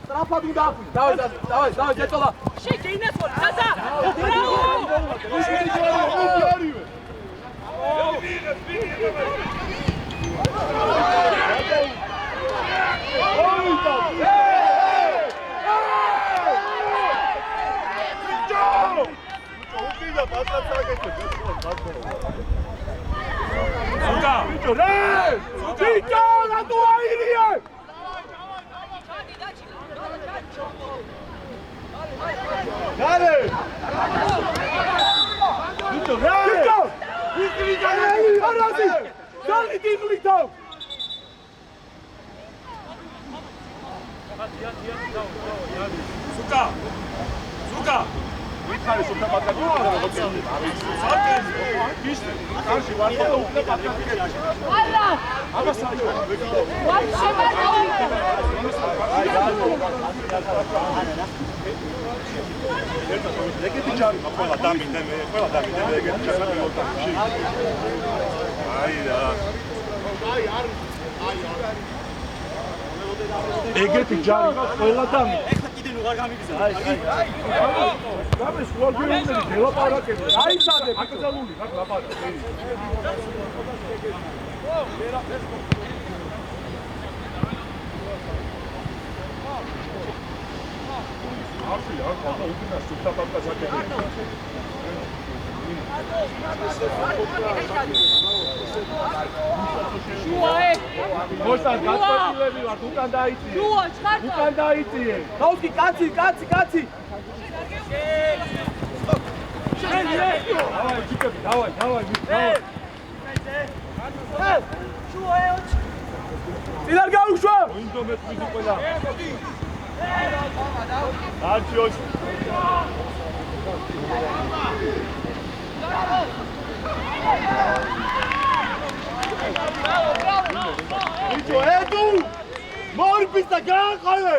Speaker 2: ტრაფად უნდა აქვი. დავай, ჯეტოლა.
Speaker 5: შეგინეს ხოლ, დაძა. ბრავო!
Speaker 1: Suka! ვითხარი სულთა პატკაცია როგორც ის კარში ვარ და უკვე პატკაცია
Speaker 5: არა
Speaker 1: ამას
Speaker 5: ვარ შემართავი
Speaker 1: ეგეთი ჯარი ყველა დამინდა მე ეგეთი ჯარი მოხდა აი რა ეგეთი ჯარი ყველა დამინდა
Speaker 3: ვარ გამიგზა.
Speaker 1: გამეს ვარგერუნები დელაპარაკები. აიცადე აკრძალული რა ლაპარაკი. აფი არ ყავდა უკინა სულთა პატკაცაკები.
Speaker 5: შუაე
Speaker 1: მოსთან გაწყვეტილები ვართ უკან დაიწიე.
Speaker 5: შუა ჩხარტა
Speaker 1: უკან დაიწიე.
Speaker 2: გაუცი კაცი
Speaker 1: დავაი ჩიკები დავაი
Speaker 5: შუაე ოჩი
Speaker 2: წინარ გაუშვა
Speaker 1: ინდომეთ ვიდი ყველა არჩი ოჩი ბიჭო ედუ მორბის და გააყოლე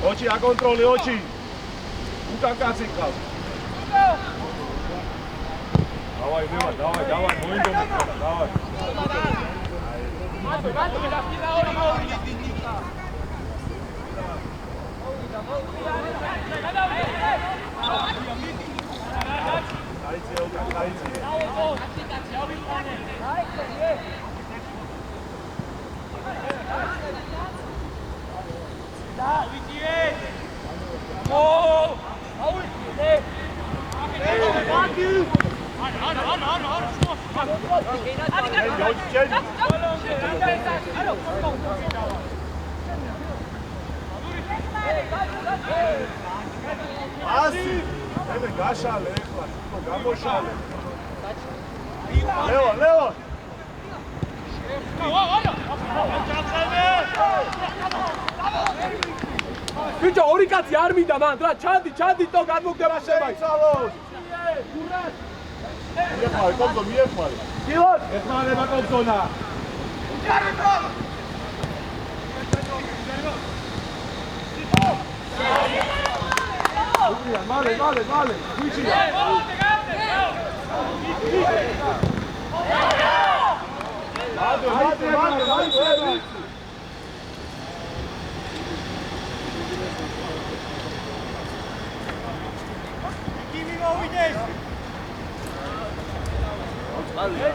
Speaker 1: ოჩი აკონტროლე ოჩი უკან კაცი ყავს დავაი მემა დავაი მოინდომე დავაი ასი მე გაშალე ეხლა გამოშალე ლევო
Speaker 2: ბიჭო ორი კაცი არ მინდა მან რა ჩანდი თო გადმოგდება შემაი
Speaker 1: მიეხმარე კობზო მიეხმარე
Speaker 2: გილოთ
Speaker 1: ეხმარება კობზონა მალე ვიჩია მალე
Speaker 3: Kimi მოვიდეს
Speaker 1: Thank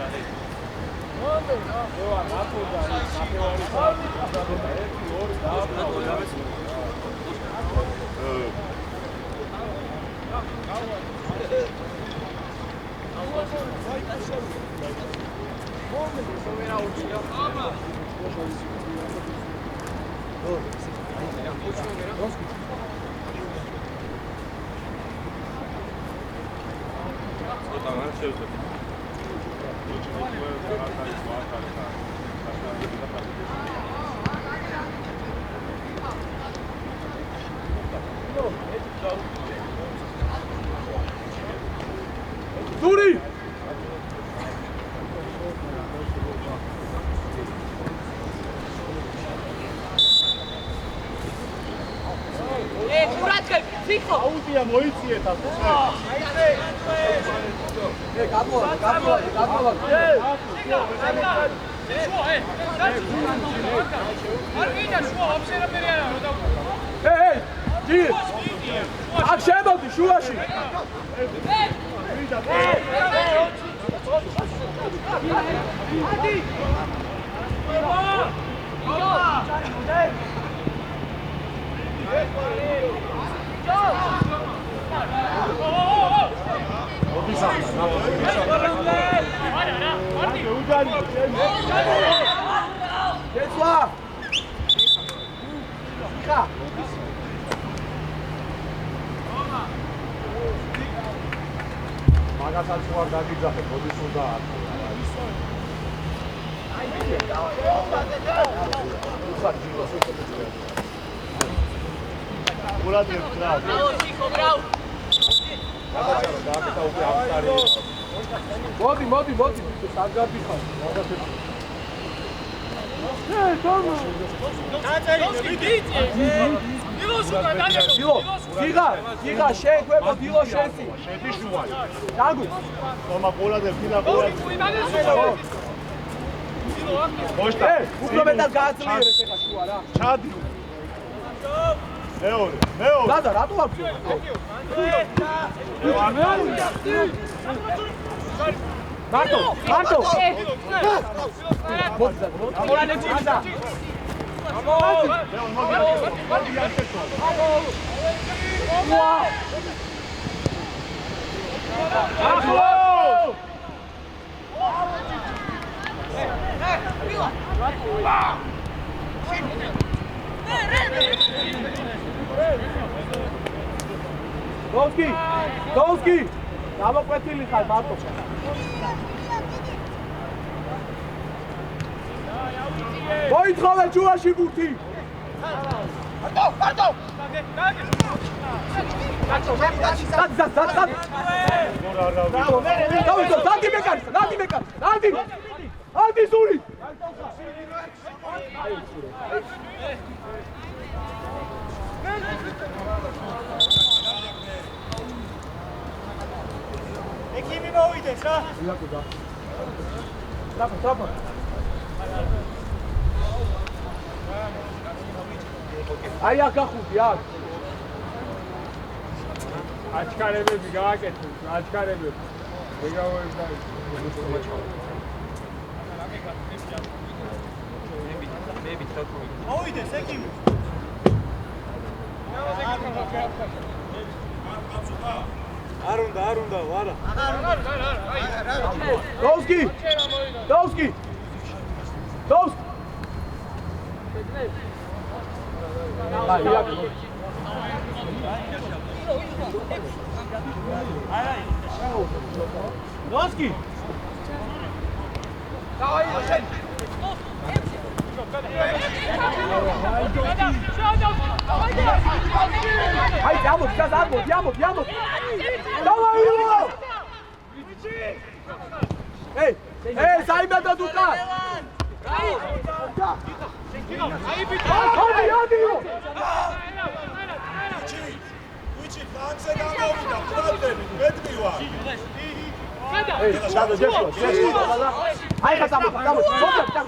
Speaker 1: you. აუტია მოიციეთ ასე.
Speaker 2: აქ შემოდი შუაში.
Speaker 1: მაგასაც ვარ დაგიძახე, მოდის უნდა ურადებს რა.
Speaker 2: მოდი, საგარდი ხარ. დიღა, შეეკვება დილო შენსი.
Speaker 1: შედი შუა.
Speaker 2: დაგუ.
Speaker 1: თომა ყოლადებს დილა ყოლადებს.
Speaker 2: უფრო მეტად გააცლიერეს ეხა შუა რა.
Speaker 1: ჩადი. მეორე.
Speaker 2: ლაზა, რატო აქვს? მარტო. Dolski! გამოკვეთილი ხარ მარტო. მოითხოვე ჯუაში ბურთი. მარტო! ნადი ზური!
Speaker 3: ექიმი მოვიდეს რა.
Speaker 2: ტრაპა. აი აქ გახუდი აქ.
Speaker 4: აჩქარებები გააკეთეთ, აჩქარებები. ეგავერდა.
Speaker 3: მოვიდეს ექიმი. არ უნდა, ვარა.
Speaker 2: Dolski! Dolski! Hai, andiamo! Давай его! Эй, займи это туда! Ходи его!
Speaker 1: ვიჩი ფანზე გამოვიდა, ბრატები, მედმივა.
Speaker 2: Шада, держи. Ай,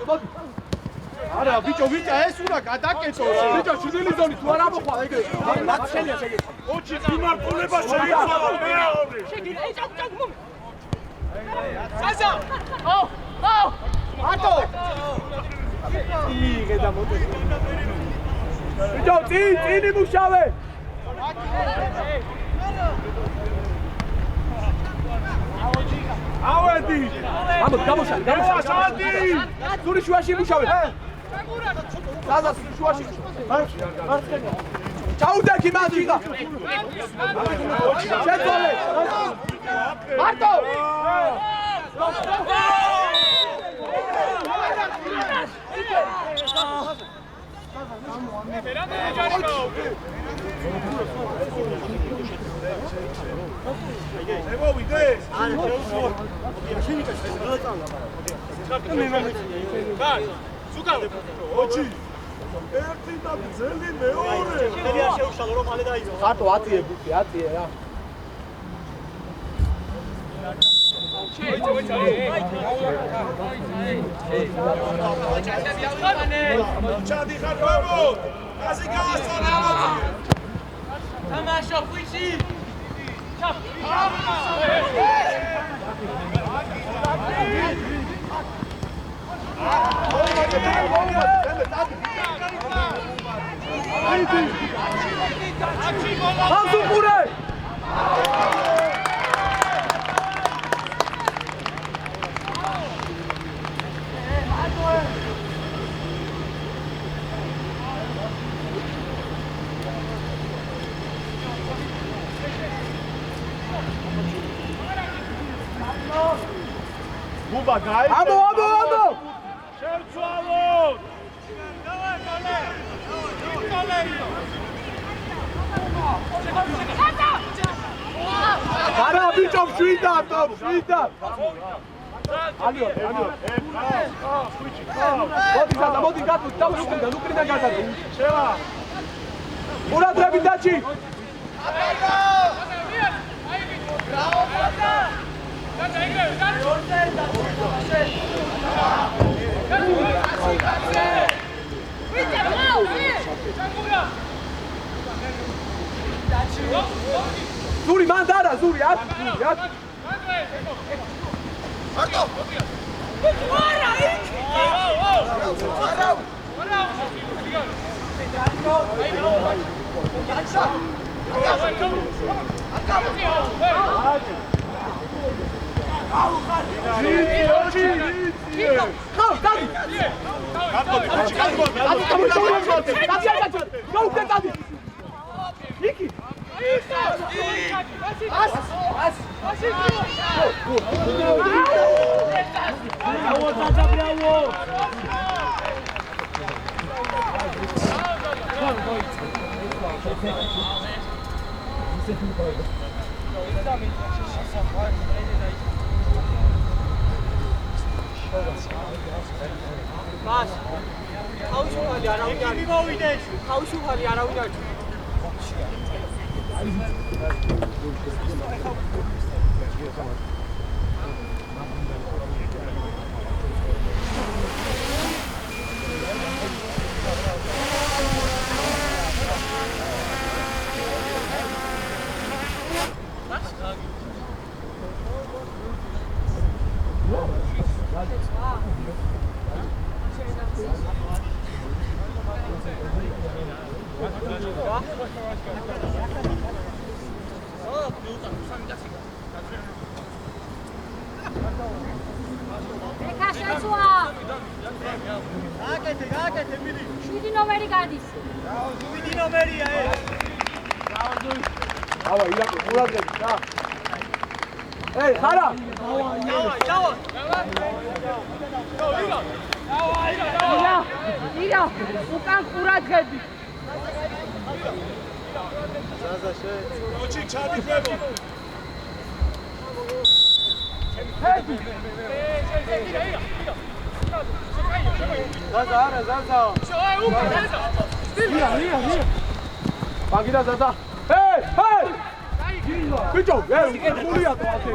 Speaker 2: მოდი. არა, ბიჭო, ეს უნდა გადაკეთო. ბიჭო, ჭრილი ზონი თუ არ ამოხვალ, ეგ მათ შენია შეგეცი.
Speaker 1: ოჩი მიმართულება შეიცვალა მეორე.
Speaker 5: Sasa! Oh!
Speaker 2: ატო! მიიღე და მოდი. ბიჭო, წინ იმუშავე. ავედი! გამოსადი! ზური შუაში იმუშავე. ზაზა შუაში. ჩაუდექი მაგიღა. შეძოლე. მარტო!
Speaker 1: ემოვიდეს?
Speaker 5: Сукал!
Speaker 1: ოჩი! ერთი და ძელი მეორე.
Speaker 3: ხელი არ შეუშალო რომ მალე დაიწყო.
Speaker 2: ხარტო აწიე ბუთი, აწიე რა.
Speaker 1: ჩადი ხარ ბაბო. ასე გაასწორე ამოწი.
Speaker 5: თამაშო ფიში. ჩაფ.
Speaker 2: ხალხურე
Speaker 1: გუბა გაი.
Speaker 2: ამო
Speaker 1: შევცვალოთ.
Speaker 2: არა ბიჭო შვიდა ტოპ შვიდა ალიო
Speaker 1: ხვიჩი ხავ.
Speaker 2: მოდი გატო დავუშვიდა უკრიდან გადადო
Speaker 1: შევა.
Speaker 2: ყურადღებით დაჩი ზური მან დარა ზური ათ
Speaker 3: მას ხაუშუხალი არავინ არ მივოვიდეს ხაუშუხალი არავინ არ Pagina Zaza. Hey, hey! Bicho, Julia to hace.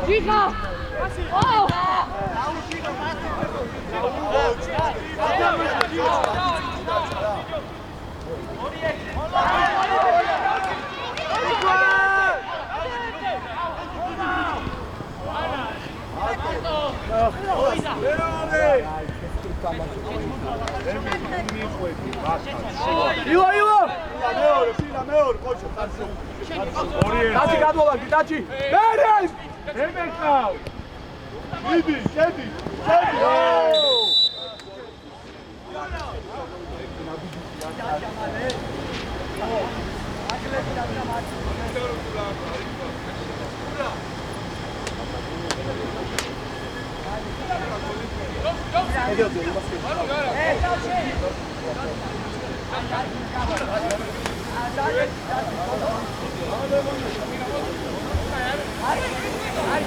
Speaker 6: Chico! Oh!
Speaker 2: Ivo!
Speaker 1: მეორე, კოჩო,
Speaker 2: დაჩი გადმოვარდი, დაჩი. ერენ!
Speaker 1: ემეკავ. მიდი, შედი.
Speaker 6: Ai,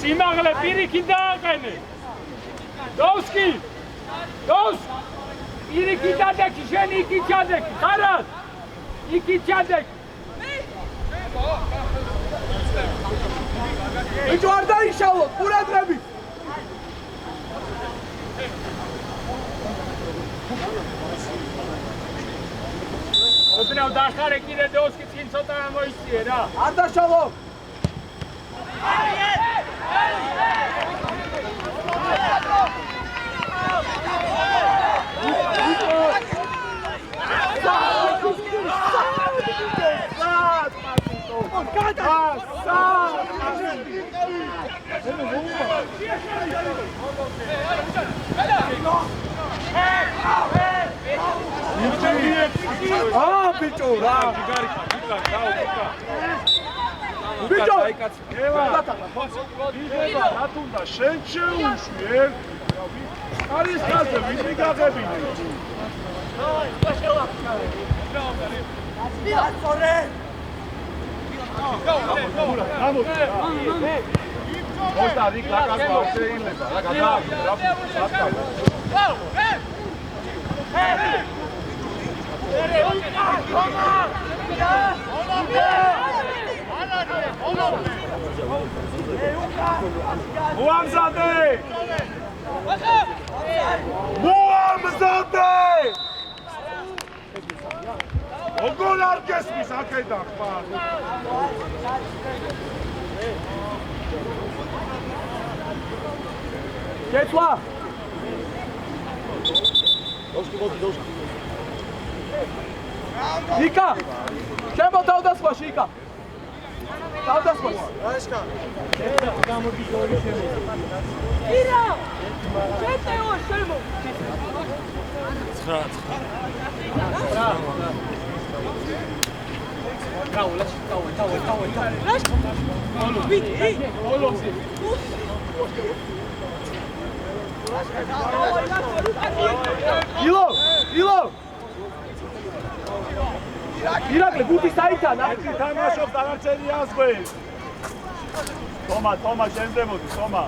Speaker 4: სიმაღლე პირიქით დააყენე. დოვსკი. დოს. პირიქით დადექი, შენ იქით ჩადექი. ხარად. იქით ჩადექი.
Speaker 2: ბიჭო არ დაიშალოთ, ყურადღებით.
Speaker 4: ოდნავ დახარე კიდე დოსკი წინ ცოტა მოიწიე რა.
Speaker 2: არ დაშალო. ბიჭო რა ბიჭო
Speaker 1: რა თუნდა შენ შეუშვი ერთ არის ხაზე ვინი გაღებინე ოსტა რიკ ლაკას შეიძლება რა მოამზადე! მოამზადე! როგორ არ გესმის აქედან ხარ?
Speaker 2: გეცვა! იკა! შემო თავდასხმაში იკა! თავდასხმაში!
Speaker 3: რაიშკა!
Speaker 5: ირა! შეტეო შემო!
Speaker 2: ილო! ილო! ირაკლი გუთი საითან
Speaker 1: ერთი თამაშობს დანარჩენი აზღვეს. თომა შენზე მოდი, თომა.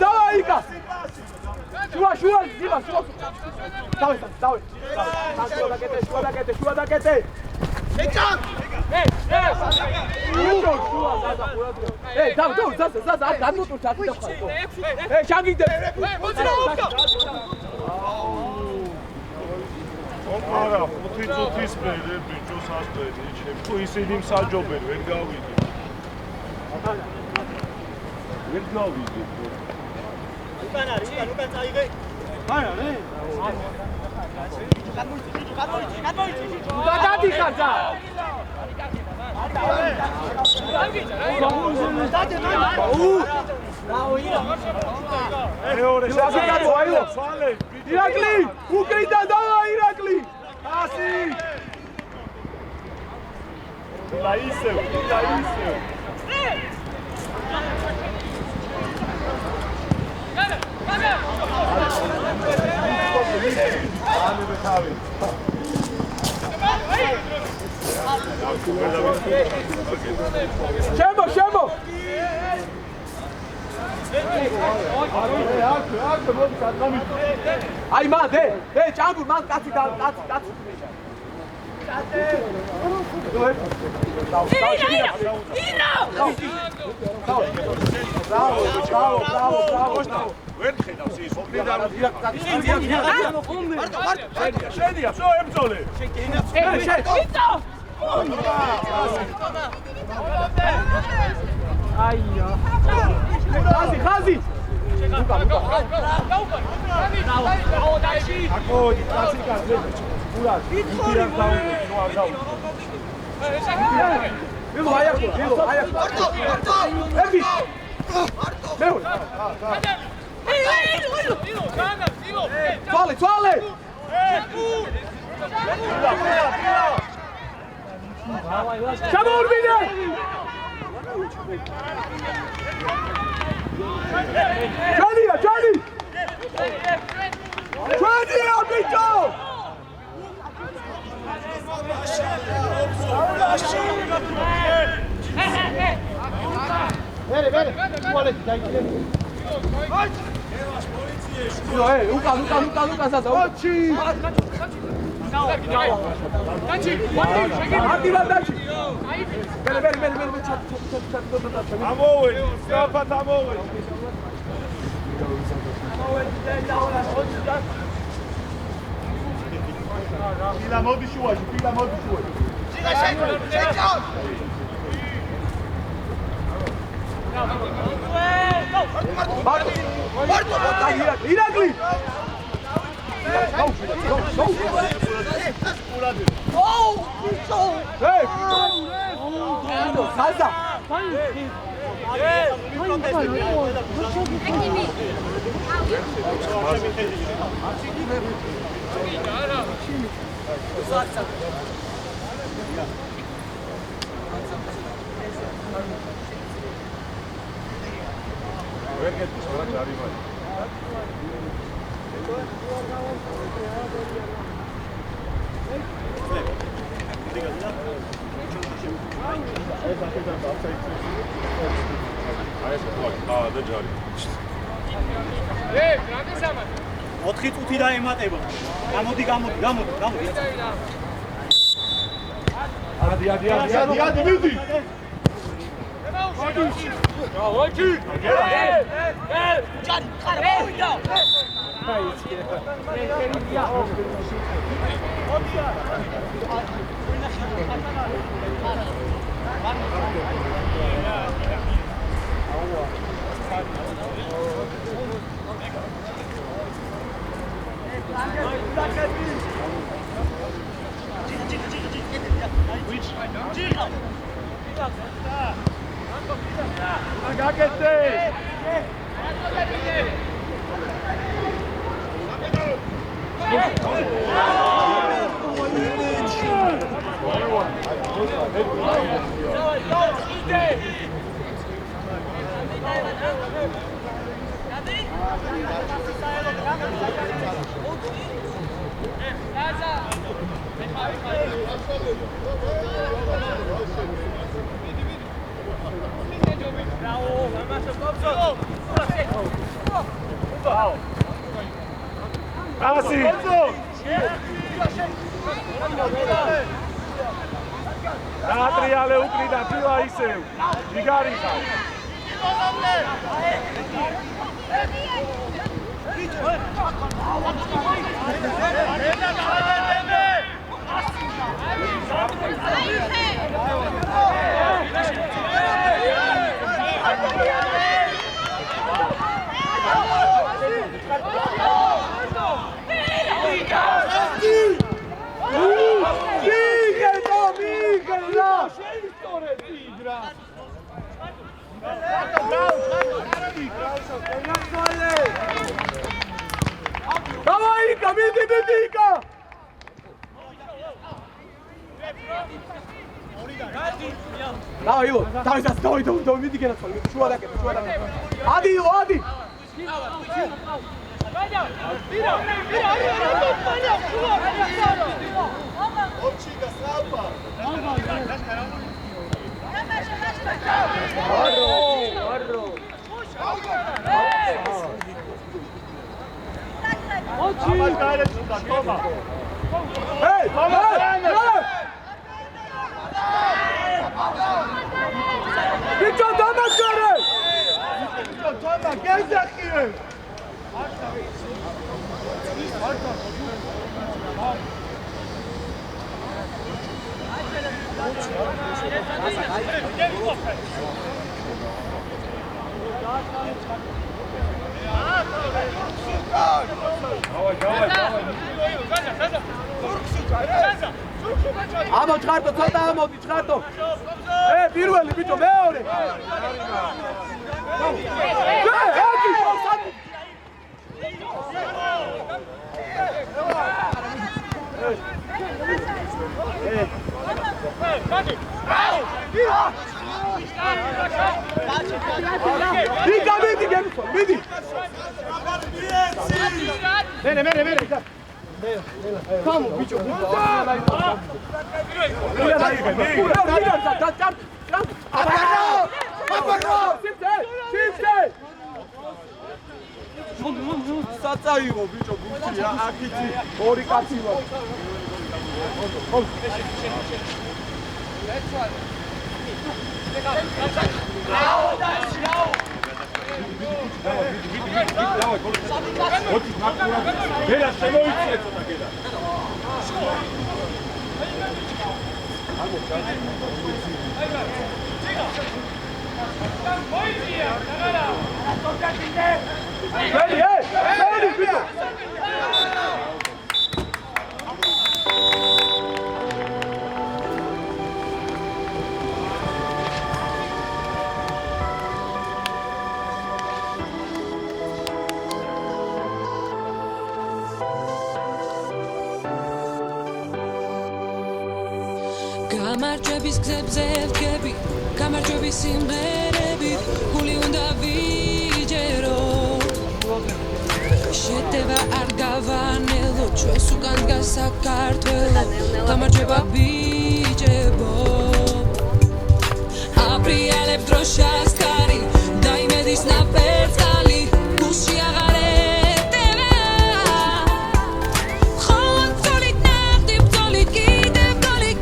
Speaker 2: დავაი იკა! შუა იღა შუა დავე შუა დაკეთე ზაზა გადმოტურთ აქ და ხარ. შაგიდე.
Speaker 1: ოპარა, 5 წუთის მერე ბიჭოს ასწრები, ჩემო ისინი მსაჯობენ, ვერ გავიდი. ვერ გავიდი.
Speaker 3: უკან არის, უკან წაიღე. არა, ნე. გადმოიწი.
Speaker 2: გადადიხარ და. ირაკლი, უკრიდან დავა ირაკლი. ასი.
Speaker 1: ლაისევ.
Speaker 2: შემო აი მა დე ჭანგურ მან კაცი
Speaker 1: ვერ ხედავს ის ოქრიდან შენია შო ებძოლე
Speaker 2: აია ხაზი აკოდი კაცი კაცი გურას იტირან დაუნო არ დაუნო ვილო აიაკო ები თვალე ჩამორბინე ჯანი ჩვენია ბიჭო! უკან სადა ოჩი
Speaker 1: Pila modi შუაში, pila modi შუაში.
Speaker 2: ირაკლი!
Speaker 3: ოთხი წუთი დაემატება. გამოდი.
Speaker 1: ადი, მიდი. Ratriale uklida piła iseu. Igarica. Давай, Ика, иди, Ика! Давай, Ило, давай, иди, гена, шуа даке. Ади, Ило, ади! Amo ჭხარტო, ცოტა ამოდი ჭხარტო. პირველი ბიჭო, მეორე. მიდი, მიდი.
Speaker 2: Come on, bicho. საწაიღო ბიჭო გუჩი რა აქიცი ორი კაცი ვარ
Speaker 1: გერა შემოიწია ცოტა გერა
Speaker 6: გამარჯვების გზებზე ვდგები, გამარჯვების სიმღერები, გული უნდა ვიჯერო. შეტევა არ გავანელო, ჩვენს უკან დგას საქართველო, გამარჯვება ბიჭებო. აბრიალებ დროშას ქარი, დაიმედის ნაფერწალი, გულში აღარ ეტევა. ხოლოდ ბრძოლით ნახდი, ბრძოლით კიდევ ბრძოლით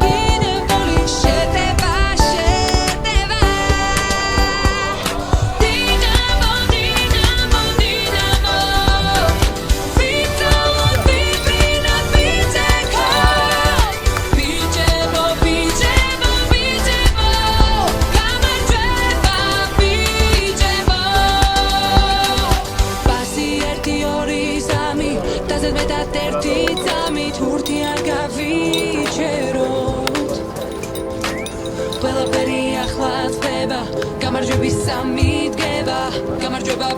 Speaker 6: გამარჯვების სამი დგება, გამარჯვება